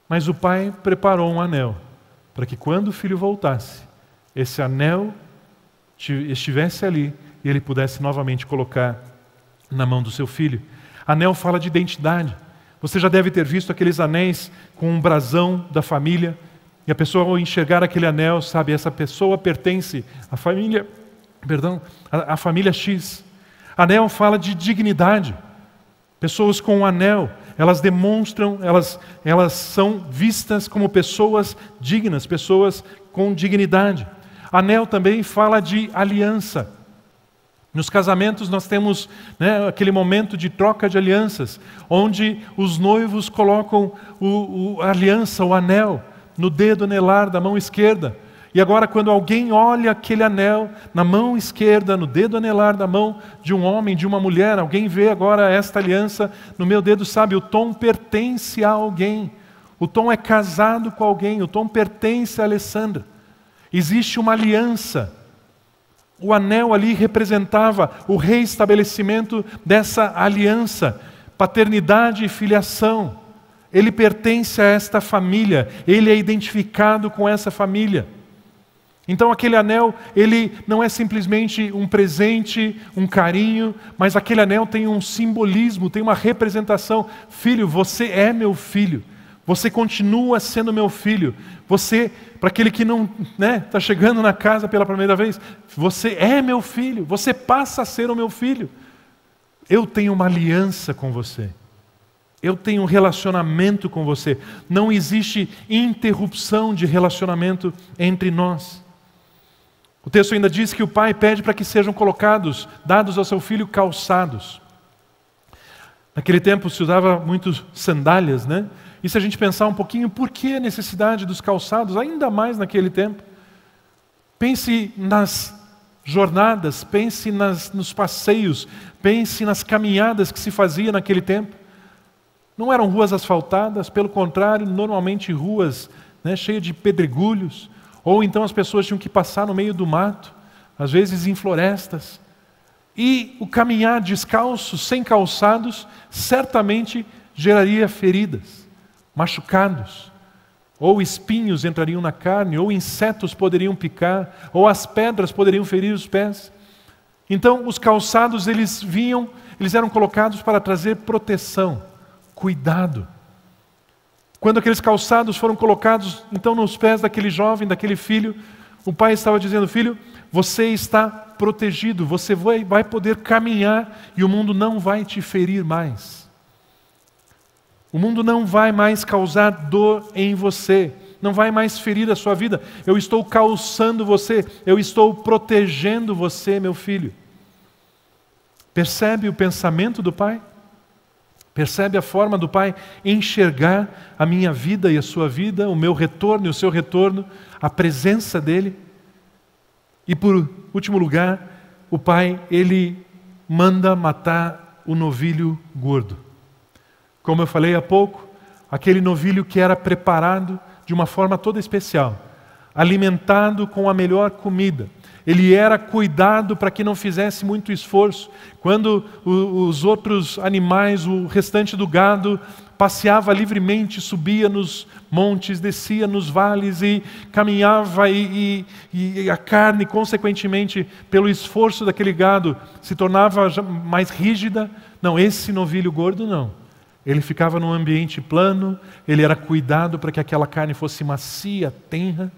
Mas o pai preparou um anel, para que quando o filho voltasse, esse anel estivesse ali, e ele pudesse novamente colocar na mão do seu filho. Anel fala de identidade. Você já deve ter visto aqueles anéis com um brasão da família, e a pessoa ao enxergar aquele anel, sabe, essa pessoa pertence à família, à família X. Anel fala de dignidade. Pessoas com um anel, elas demonstram, elas são vistas como pessoas dignas, pessoas com dignidade. Anel também fala de aliança. Nos casamentos nós temos aquele momento de troca de alianças, onde os noivos colocam a aliança, o anel, no dedo anelar da mão esquerda. E agora quando alguém olha aquele anel na mão esquerda, no dedo anelar da mão de um homem, de uma mulher, alguém vê agora esta aliança no meu dedo, sabe, o Tom pertence a alguém. O Tom é casado com alguém, o Tom pertence a Alessandra. Existe uma aliança. O anel ali representava o reestabelecimento dessa aliança, paternidade e filiação. Ele pertence a esta família, ele é identificado com essa família. Então aquele anel, ele não é simplesmente um presente, um carinho, mas aquele anel tem um simbolismo, tem uma representação. Filho, você é meu filho. Você continua sendo meu filho. Você, para aquele que não está chegando na casa pela primeira vez, você é meu filho. Você passa a ser o meu filho. Eu tenho uma aliança com você. Eu tenho um relacionamento com você. Não existe interrupção de relacionamento entre nós. O texto ainda diz que o pai pede para que sejam dados ao seu filho calçados. Naquele tempo se usava muito sandálias, E se a gente pensar um pouquinho, por que a necessidade dos calçados, ainda mais naquele tempo? Pense nas jornadas, pense nos passeios, pense nas caminhadas que se fazia naquele tempo. Não eram ruas asfaltadas, pelo contrário, normalmente ruas cheias de pedregulhos, ou então as pessoas tinham que passar no meio do mato, às vezes em florestas. E o caminhar descalço, sem calçados, certamente geraria feridas, machucados, ou espinhos entrariam na carne, ou insetos poderiam picar, ou as pedras poderiam ferir os pés. Então os calçados eles eram colocados para trazer proteção, cuidado. Quando aqueles calçados foram colocados então nos pés daquele jovem, daquele filho, o pai estava dizendo: filho, você está protegido, você vai poder caminhar e o mundo não vai te ferir mais. O mundo não vai mais causar dor em você, não vai mais ferir a sua vida. Eu estou calçando você, eu estou protegendo você, meu filho. Percebe o pensamento do pai? Percebe a forma do pai enxergar a minha vida e a sua vida, o meu retorno e o seu retorno, a presença dele? E por último lugar, o pai, ele manda matar o novilho gordo. Como eu falei há pouco, aquele novilho que era preparado de uma forma toda especial, alimentado com a melhor comida. Ele era cuidado para que não fizesse muito esforço. Quando os outros animais, o restante do gado, passeava livremente, subia nos montes, descia nos vales e caminhava e a carne, consequentemente, pelo esforço daquele gado, se tornava mais rígida. Não, esse novilho gordo não. Ele ficava num ambiente plano, ele era cuidado para que aquela carne fosse macia, tenra.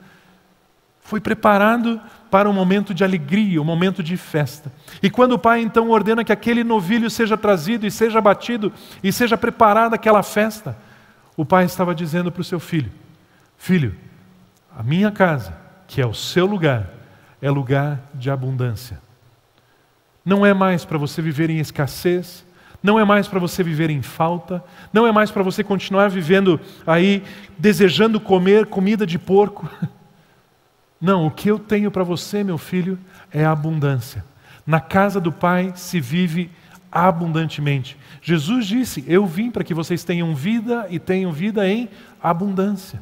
Foi preparado para um momento de alegria, um momento de festa. E quando o pai então ordena que aquele novilho seja trazido e seja abatido e seja preparada aquela festa, o pai estava dizendo para o seu filho: filho, a minha casa, que é o seu lugar, é lugar de abundância. Não é mais para você viver em escassez, não é mais para você viver em falta, não é mais para você continuar vivendo aí desejando comer comida de porco. Não, o que eu tenho para você, meu filho, é a abundância. Na casa do Pai se vive abundantemente. Jesus disse: eu vim para que vocês tenham vida e tenham vida em abundância.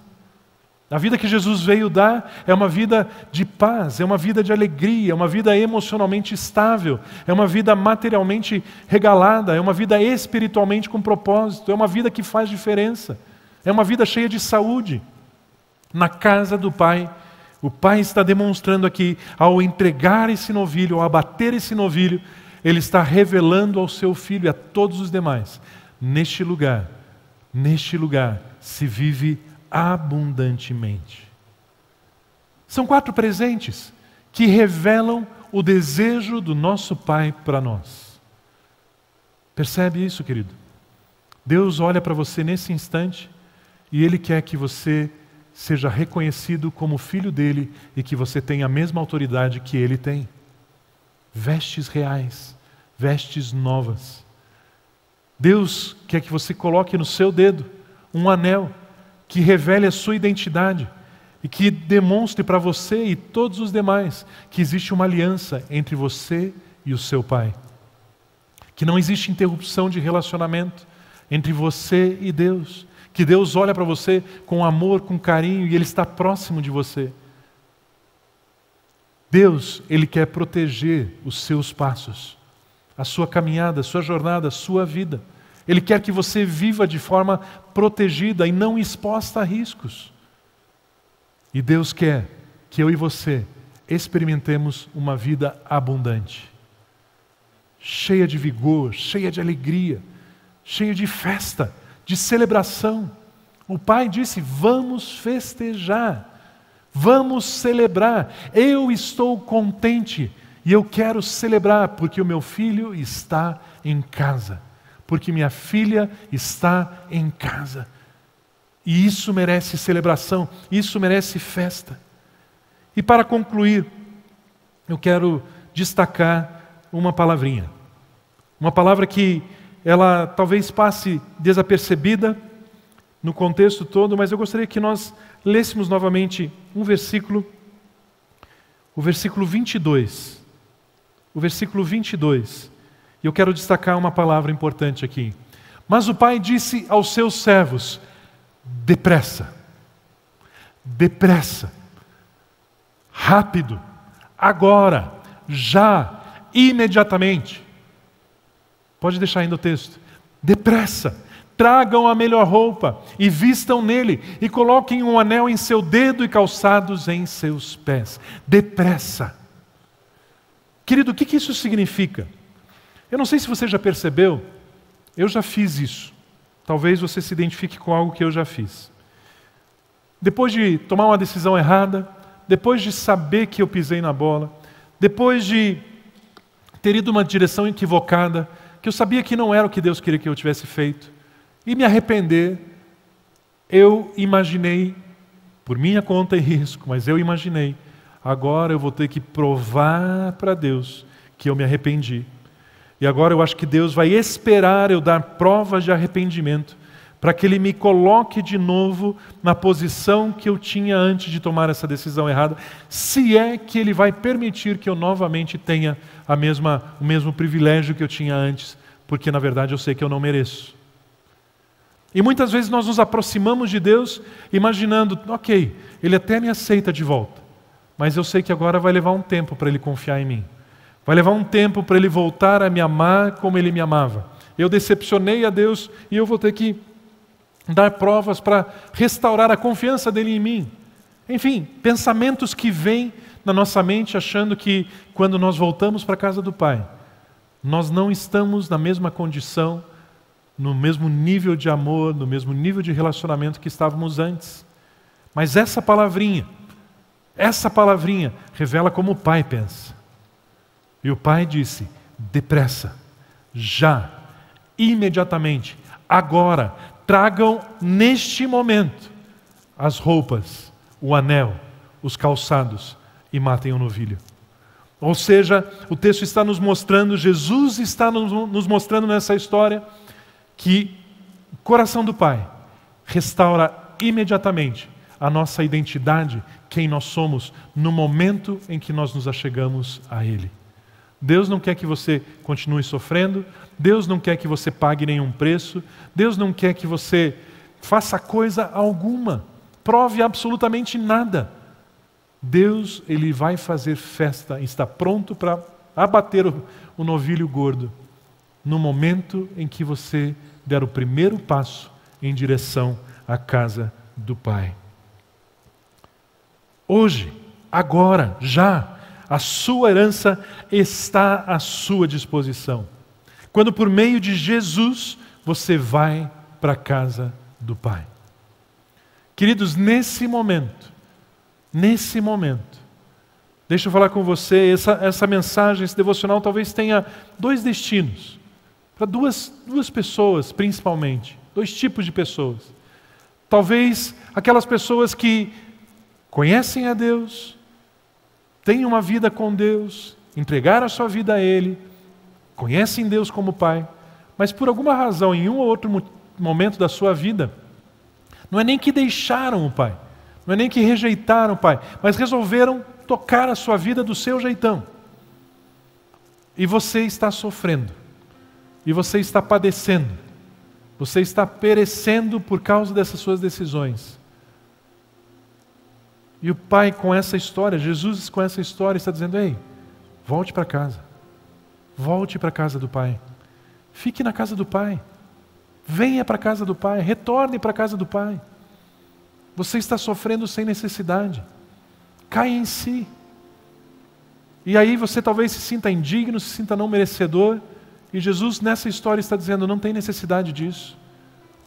A vida que Jesus veio dar é uma vida de paz, é uma vida de alegria, é uma vida emocionalmente estável, é uma vida materialmente regalada, é uma vida espiritualmente com propósito, é uma vida que faz diferença, é uma vida cheia de saúde. Na casa do Pai, o pai está demonstrando aqui, ao entregar esse novilho, ao abater esse novilho, ele está revelando ao seu filho e a todos os demais: neste lugar se vive abundantemente. São 4 presentes que revelam o desejo do nosso Pai para nós. Percebe isso, querido? Deus olha para você nesse instante e Ele quer que você seja reconhecido como filho dele e que você tenha a mesma autoridade que ele tem. Vestes reais, vestes novas. Deus quer que você coloque no seu dedo um anel que revele a sua identidade e que demonstre para você e todos os demais que existe uma aliança entre você e o seu Pai. Que não existe interrupção de relacionamento entre você e Deus. Que Deus olha para você com amor, com carinho e Ele está próximo de você. Deus, Ele quer proteger os seus passos, a sua caminhada, a sua jornada, a sua vida. Ele quer que você viva de forma protegida e não exposta a riscos. E Deus quer que eu e você experimentemos uma vida abundante, cheia de vigor, cheia de alegria, cheia de festa, de celebração. O pai disse: vamos festejar, vamos celebrar. Eu estou contente e eu quero celebrar porque o meu filho está em casa, porque minha filha está em casa. E isso merece celebração, isso merece festa. E para concluir, eu quero destacar uma palavrinha. Uma palavra que ela talvez passe desapercebida no contexto todo, mas eu gostaria que nós lêssemos novamente um versículo, o versículo 22. O versículo 22. E eu quero destacar uma palavra importante aqui. Mas o pai disse aos seus servos: depressa, depressa, rápido, agora, já, imediatamente. Pode deixar ainda o texto. Depressa, tragam a melhor roupa e vistam nele e coloquem um anel em seu dedo e calçados em seus pés. Depressa. Querido, o que isso significa? Eu não sei se você já percebeu, eu já fiz isso. talvez você se identifique com algo que eu já fiz. Depois de tomar uma decisão errada, depois de saber que eu pisei na bola, depois de ter ido uma direção equivocada, que eu sabia que não era o que Deus queria que eu tivesse feito, e me arrepender, eu imaginei, por minha conta e risco, mas eu imaginei, agora eu vou ter que provar para Deus que eu me arrependi. E agora eu acho que Deus vai esperar eu dar provas de arrependimento para que Ele me coloque de novo na posição que eu tinha antes de tomar essa decisão errada, se é que Ele vai permitir que eu novamente tenha o mesmo privilégio que eu tinha antes, porque na verdade eu sei que eu não mereço. E muitas vezes nós nos aproximamos de Deus imaginando, ok, Ele até me aceita de volta, mas eu sei que agora vai levar um tempo para Ele confiar em mim. Vai levar um tempo para Ele voltar a me amar como Ele me amava. Eu decepcionei a Deus e eu vou ter que dar provas para restaurar a confiança dEle em mim. Enfim, pensamentos que vêm na nossa mente achando que quando nós voltamos para a casa do Pai, nós não estamos na mesma condição, no mesmo nível de amor, no mesmo nível de relacionamento que estávamos antes. Mas essa palavrinha revela como o Pai pensa. E o Pai disse, depressa, já, imediatamente, agora, tragam neste momento as roupas, o anel, os calçados e matem o novilho. Ou seja, o texto está nos mostrando, Jesus está nos mostrando nessa história que o coração do Pai restaura imediatamente a nossa identidade, quem nós somos, no momento em que nós nos achegamos a Ele. Deus não quer que você continue sofrendo, Deus não quer que você pague nenhum preço, Deus não quer que você faça coisa alguma, prove absolutamente nada. Deus, Ele vai fazer festa, está pronto para abater o novilho gordo, no momento em que você der o primeiro passo em direção à casa do Pai. Hoje, agora, já, a sua herança está à sua disposição. Quando por meio de Jesus, você vai para a casa do Pai. Queridos, nesse momento, deixa eu falar com você, essa mensagem, esse devocional talvez tenha dois destinos, para duas pessoas principalmente, dois tipos de pessoas. Talvez aquelas pessoas que conhecem a Deus, têm uma vida com Deus, entregaram a sua vida a Ele, conhecem Deus como Pai, mas por alguma razão, em um ou outro momento da sua vida, não é nem que deixaram o Pai, não é nem que rejeitaram o Pai, mas resolveram tocar a sua vida do seu jeitão. E você está sofrendo, e você está padecendo, você está perecendo por causa dessas suas decisões. E o Pai com essa história, Jesus com essa história está dizendo, ei, volte para casa. Volte para a casa do Pai. Fique na casa do Pai. Venha para a casa do Pai. Retorne para a casa do Pai. Você está sofrendo sem necessidade. Caia em si. E aí você talvez se sinta indigno, se sinta não merecedor. E Jesus nessa história está dizendo, não tem necessidade disso.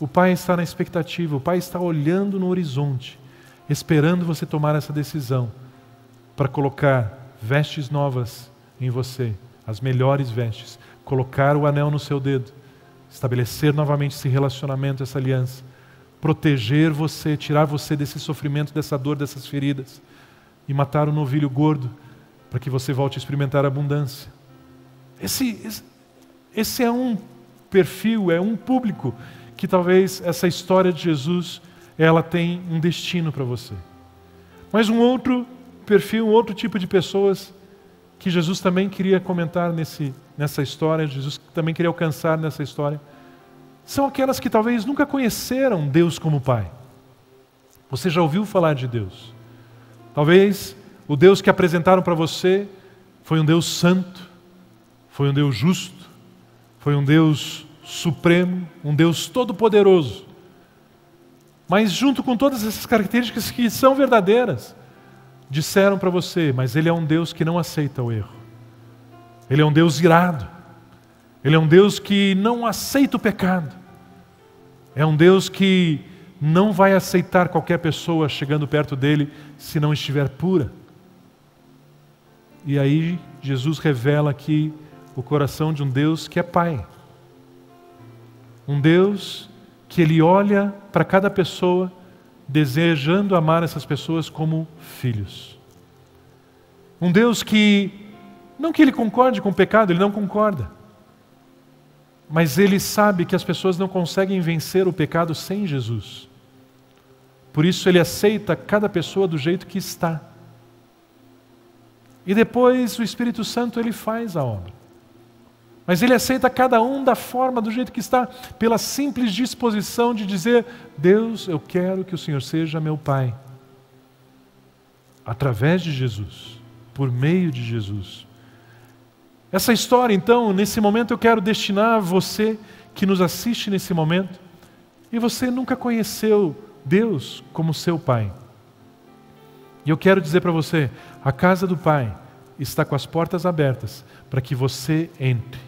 O Pai está na expectativa. O Pai está olhando no horizonte, esperando você tomar essa decisão para colocar vestes novas em você, as melhores vestes, colocar o anel no seu dedo, estabelecer novamente esse relacionamento, essa aliança, proteger você, tirar você desse sofrimento, dessa dor, dessas feridas e matar o novilho gordo para que você volte a experimentar a abundância. Esse é um perfil, é um público que talvez essa história de Jesus ela tem um destino para você. Mas um outro perfil, um outro tipo de pessoas que Jesus também queria comentar nessa história, Jesus também queria alcançar nessa história, são aquelas que talvez nunca conheceram Deus como Pai. Você já ouviu falar de Deus. Talvez o Deus que apresentaram para você foi um Deus santo, foi um Deus justo, foi um Deus supremo, um Deus todo-poderoso. Mas junto com todas essas características que são verdadeiras, disseram para você, mas Ele é um Deus que não aceita o erro. Ele é um Deus irado. Ele é um Deus que não aceita o pecado. É um Deus que não vai aceitar qualquer pessoa chegando perto dele se não estiver pura. E aí Jesus revela aqui o coração de um Deus que é Pai. Um Deus que Ele olha para cada pessoa desejando amar essas pessoas como filhos. Um Deus que, não que Ele concorde com o pecado, Ele não concorda. Mas Ele sabe que as pessoas não conseguem vencer o pecado sem Jesus. Por isso Ele aceita cada pessoa do jeito que está. E depois o Espírito Santo Ele faz a obra. Mas Ele aceita cada um da forma, do jeito que está, pela simples disposição de dizer: Deus, eu quero que o Senhor seja meu Pai. Através de Jesus, por meio de Jesus. Essa história, então, nesse momento eu quero destinar a você que nos assiste nesse momento, e você nunca conheceu Deus como seu Pai. E eu quero dizer para você, a casa do Pai está com as portas abertas para que você entre.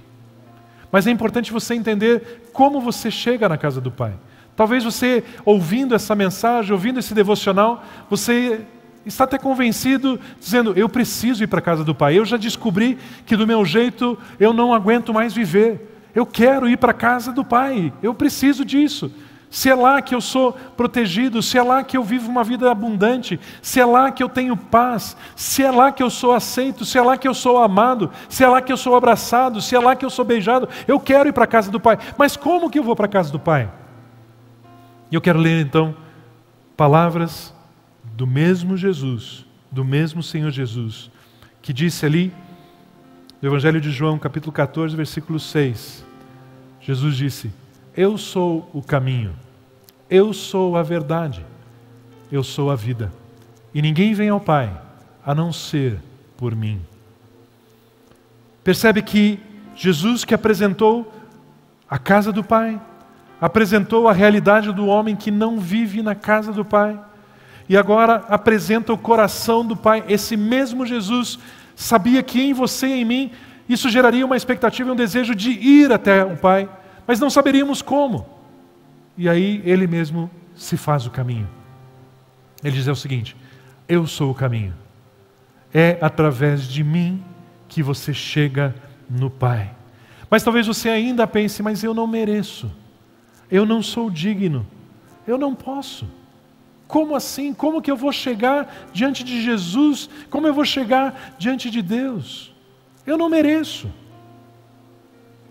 Mas é importante você entender como você chega na casa do Pai. Talvez você, ouvindo essa mensagem, ouvindo esse devocional, você está até convencido, dizendo: eu preciso ir para a casa do Pai. Eu já descobri que do meu jeito eu não aguento mais viver. Eu quero ir para a casa do Pai. Eu preciso disso. Se é lá que eu sou protegido, se é lá que eu vivo uma vida abundante, se é lá que eu tenho paz, se é lá que eu sou aceito, se é lá que eu sou amado, se é lá que eu sou abraçado, se é lá que eu sou beijado, eu quero ir para a casa do Pai. Mas como que eu vou para a casa do Pai? E eu quero ler então palavras do mesmo Jesus, do mesmo Senhor Jesus, que disse ali no Evangelho de João, capítulo 14, versículo 6. Jesus disse: eu sou o caminho, eu sou a verdade, eu sou a vida. E ninguém vem ao Pai a não ser por mim. Percebe que Jesus, que apresentou a casa do Pai, apresentou a realidade do homem que não vive na casa do Pai, e agora apresenta o coração do Pai. Esse mesmo Jesus sabia que em você e em mim isso geraria uma expectativa e um desejo de ir até o Pai, mas não saberíamos como. E aí Ele mesmo se faz o caminho. Ele diz o seguinte: eu sou o caminho. É através de mim que você chega no Pai. Mas talvez você ainda pense: mas eu não mereço, eu não sou digno, eu não posso. Como assim? Como que eu vou chegar diante de Jesus? Como eu vou chegar diante de Deus? Eu não mereço.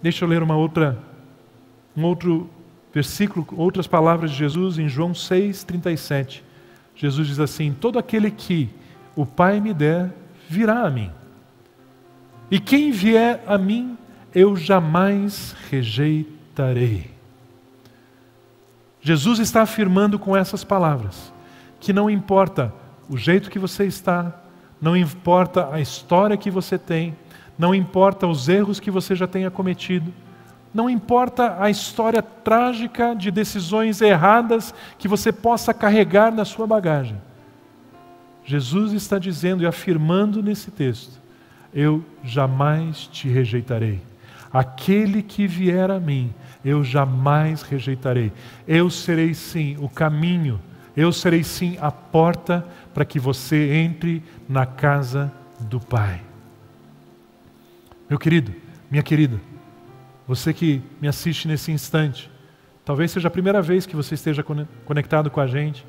Deixa eu ler um outro versículo, outras palavras de Jesus em João 6,37. Jesus diz assim: todo aquele que o Pai me der, virá a mim. E quem vier a mim, eu jamais rejeitarei. Jesus está afirmando com essas palavras que não importa o jeito que você está, não importa a história que você tem, não importa os erros que você já tenha cometido, não importa a história trágica de decisões erradas que você possa carregar na sua bagagem. Jesus está dizendo e afirmando nesse texto: eu jamais te rejeitarei. Aquele que vier a mim, eu jamais rejeitarei. Eu serei sim o caminho, eu serei sim a porta para que você entre na casa do Pai. Meu querido, minha querida, você que me assiste nesse instante, talvez seja a primeira vez que você esteja conectado com a gente,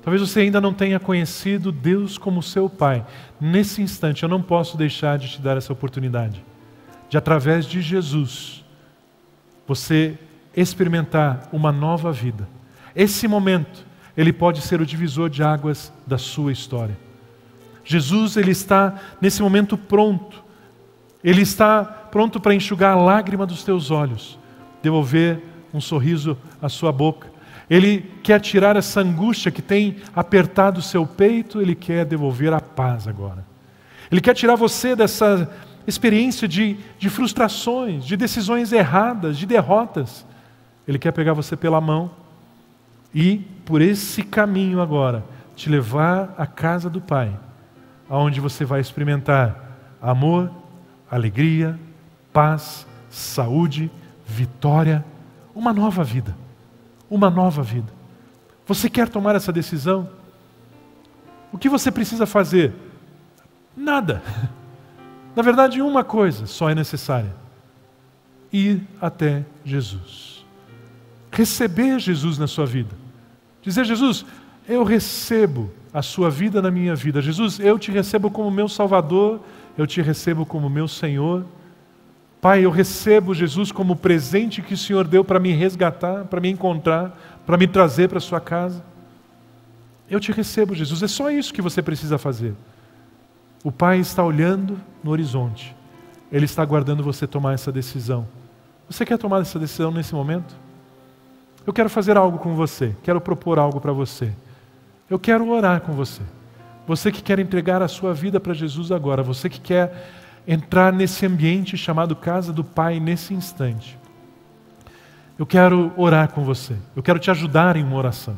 talvez você ainda não tenha conhecido Deus como seu Pai. Nesse instante eu não posso deixar de te dar essa oportunidade, de através de Jesus, você experimentar uma nova vida. Esse momento, ele pode ser o divisor de águas da sua história. Jesus, ele está nesse momento pronto. Ele está pronto para enxugar a lágrima dos teus olhos, devolver um sorriso à sua boca. Ele quer tirar essa angústia que tem apertado o seu peito, Ele quer devolver a paz agora. Ele quer tirar você dessa experiência de frustrações, de decisões erradas, de derrotas. Ele quer pegar você pela mão e, por esse caminho agora, te levar à casa do Pai, onde você vai experimentar amor, alegria, paz, saúde, vitória, uma nova vida. uma nova vida. Você quer tomar essa decisão? O que você precisa fazer? Nada. Na verdade, uma coisa só é necessária: ir até Jesus. Receber Jesus na sua vida. Dizer: Jesus, eu recebo a sua vida na minha vida. Jesus, eu te recebo como meu Salvador, eu te recebo como meu Senhor. Pai, eu recebo Jesus como o presente que o Senhor deu para me resgatar, para me encontrar, para me trazer para a sua casa. Eu te recebo, Jesus. É só isso que você precisa fazer. O Pai está olhando no horizonte. Ele está aguardando você tomar essa decisão. Você quer tomar essa decisão nesse momento? Eu quero fazer algo com você. Quero propor algo para você. Eu quero orar com você. Você que quer entregar a sua vida para Jesus agora. Você que quer entrar nesse ambiente chamado casa do Pai nesse instante. Eu quero orar com você. Eu quero te ajudar em uma oração.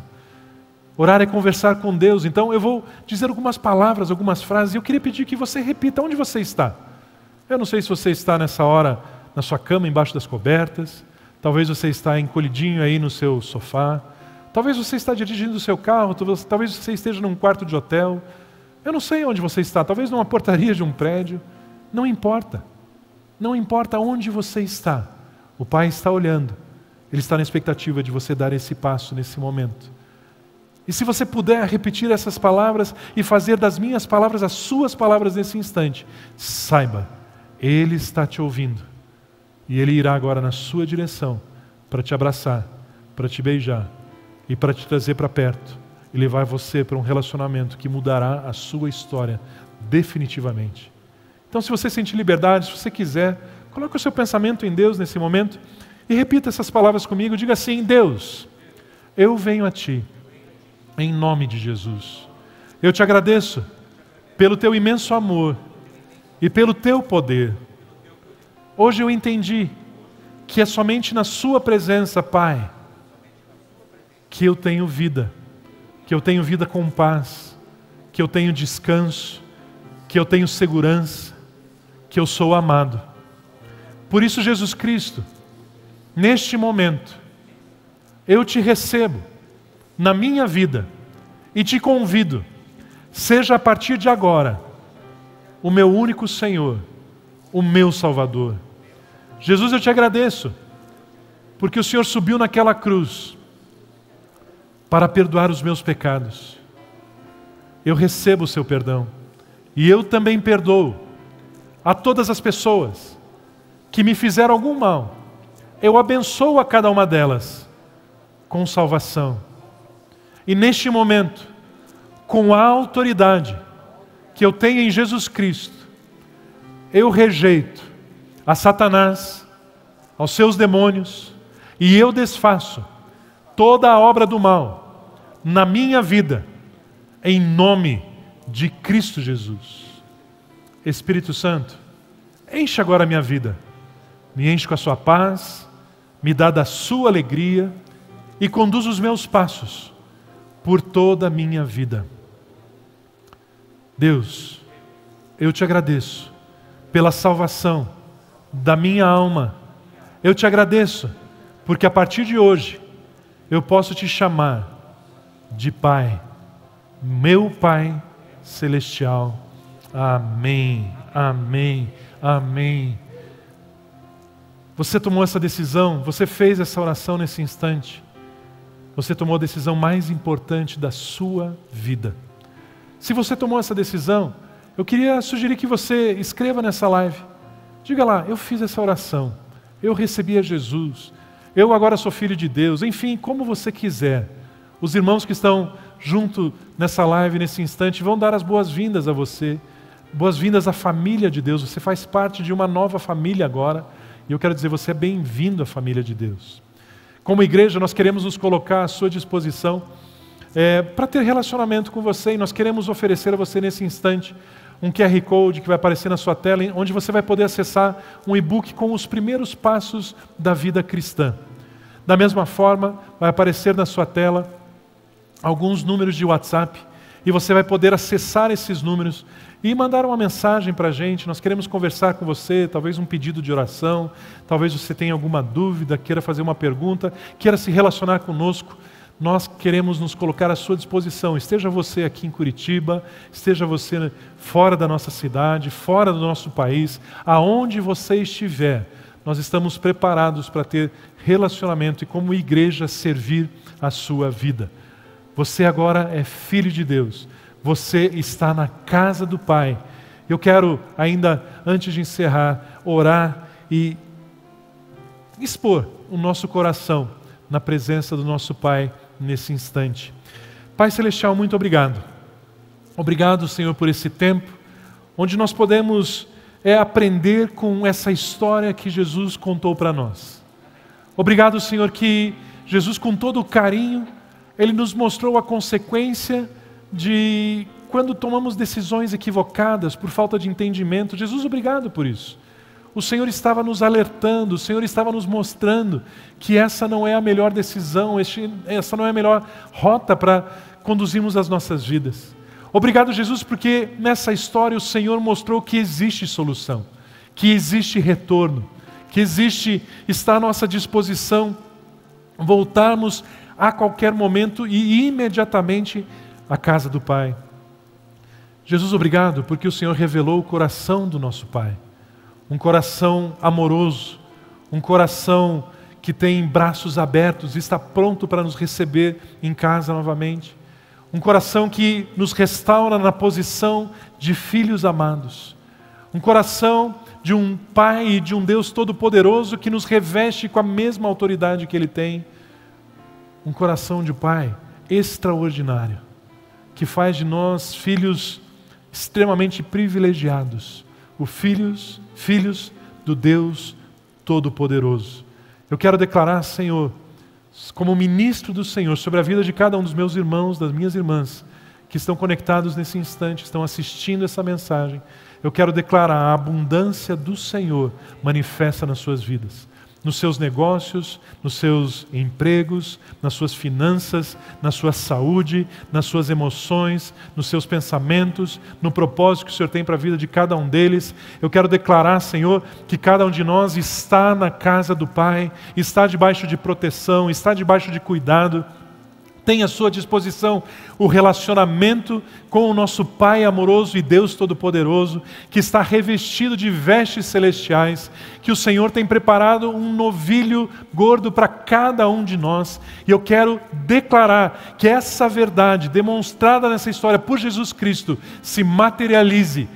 Orar é conversar com Deus. Então eu vou dizer algumas palavras, algumas frases. E eu queria pedir que você repita onde você está. Eu não sei se você está nessa hora na sua cama, embaixo das cobertas. Talvez você está encolhidinho aí no seu sofá. Talvez você está dirigindo o seu carro. Talvez você esteja num quarto de hotel. Eu não sei onde você está. Talvez numa portaria de um prédio. Não importa. Não importa onde você está. O Pai está olhando. Ele está na expectativa de você dar esse passo nesse momento. E se você puder repetir essas palavras e fazer das minhas palavras as suas palavras nesse instante, saiba, Ele está te ouvindo. E Ele irá agora na sua direção para te abraçar, para te beijar e para te trazer para perto e levar você para um relacionamento que mudará a sua história definitivamente. Então, se você sentir liberdade, se você quiser, coloque o seu pensamento em Deus nesse momento e repita essas palavras comigo. Diga assim: Deus, eu venho a Ti em nome de Jesus. Eu te agradeço pelo Teu imenso amor e pelo Teu poder. Hoje eu entendi que é somente na Sua presença, Pai, que eu tenho vida com paz, que eu tenho descanso, que eu tenho segurança, que eu sou amado. Por isso, Jesus Cristo, neste momento, eu te recebo na minha vida e te convido, seja a partir de agora o meu único Senhor, o meu Salvador. Jesus, eu te agradeço porque o Senhor subiu naquela cruz para perdoar os meus pecados. Eu recebo o seu perdão e eu também perdoo a todas as pessoas que me fizeram algum mal. Eu abençoo a cada uma delas com salvação. E neste momento, com a autoridade que eu tenho em Jesus Cristo, eu rejeito a Satanás, aos seus demônios, e eu desfaço toda a obra do mal na minha vida, em nome de Cristo Jesus. Espírito Santo, enche agora a minha vida, me enche com a sua paz, me dá da sua alegria e conduz os meus passos por toda a minha vida. Deus, eu te agradeço pela salvação da minha alma. Eu te agradeço porque a partir de hoje eu posso te chamar de Pai, meu Pai Celestial. Amém, amém, amém. Você tomou essa decisão, você fez essa oração nesse instante. Você tomou a decisão mais importante da sua vida. Se você tomou essa decisão, eu queria sugerir que você escreva nessa live. Diga lá: eu fiz essa oração, eu recebi a Jesus, eu agora sou filho de Deus. Enfim, como você quiser. Os irmãos que estão junto nessa live, nesse instante, vão dar as boas-vindas a você. Boas-vindas à família de Deus. Você faz parte de uma nova família agora. E eu quero dizer, você é bem-vindo à família de Deus. Como igreja, nós queremos nos colocar à sua disposição para ter relacionamento com você. E nós queremos oferecer a você nesse instante um QR Code que vai aparecer na sua tela, onde você vai poder acessar um e-book com os primeiros passos da vida cristã. Da mesma forma, vai aparecer na sua tela alguns números de WhatsApp e você vai poder acessar esses números e mandar uma mensagem para a gente. Nós queremos conversar com você, talvez um pedido de oração, talvez você tenha alguma dúvida, queira fazer uma pergunta, queira se relacionar conosco. Nós queremos nos colocar à sua disposição. Esteja você aqui em Curitiba, esteja você fora da nossa cidade, fora do nosso país, aonde você estiver, nós estamos preparados para ter relacionamento e como igreja servir a sua vida. Você agora é filho de Deus. Você está na casa do Pai. Eu quero, ainda antes de encerrar, orar e expor o nosso coração na presença do nosso Pai nesse instante. Pai Celestial, muito obrigado. Obrigado, Senhor, por esse tempo, onde nós podemos aprender com essa história que Jesus contou para nós. Obrigado, Senhor, que Jesus, com todo o carinho, Ele nos mostrou a consequência de quando tomamos decisões equivocadas por falta de entendimento. Jesus, obrigado por isso. O Senhor estava nos alertando, o Senhor estava nos mostrando que essa não é a melhor decisão, essa não é a melhor rota para conduzirmos as nossas vidas. Obrigado, Jesus, porque nessa história o Senhor mostrou que existe solução, que existe retorno, que está à nossa disposição voltarmos a qualquer momento e imediatamente à casa do Pai. Jesus, obrigado porque o Senhor revelou o coração do nosso Pai. Um coração amoroso, um coração que tem braços abertos e está pronto para nos receber em casa novamente. Um coração que nos restaura na posição de filhos amados. Um coração de um Pai e de um Deus Todo-Poderoso que nos reveste com a mesma autoridade que Ele tem. Um coração de Pai extraordinário, que faz de nós filhos extremamente privilegiados, filhos do Deus Todo-Poderoso. Eu quero declarar, Senhor, como ministro do Senhor, sobre a vida de cada um dos meus irmãos, das minhas irmãs, que estão conectados nesse instante, estão assistindo essa mensagem. Eu quero declarar a abundância do Senhor manifesta nas suas vidas, nos seus negócios, nos seus empregos, nas suas finanças, na sua saúde, nas suas emoções, nos seus pensamentos, no propósito que o Senhor tem para a vida de cada um deles. Eu quero declarar, Senhor, que cada um de nós está na casa do Pai, está debaixo de proteção, está debaixo de cuidado, tem à sua disposição o relacionamento com o nosso Pai amoroso e Deus Todo-Poderoso, que está revestido de vestes celestiais, que o Senhor tem preparado um novilho gordo para cada um de nós. E eu quero declarar que essa verdade, demonstrada nessa história por Jesus Cristo, se materialize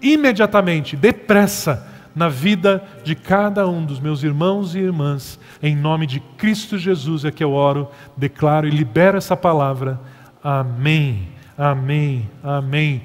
imediatamente, depressa, na vida de cada um dos meus irmãos e irmãs. Em nome de Cristo Jesus é que eu oro, declaro e libero essa palavra. Amém, amém, amém.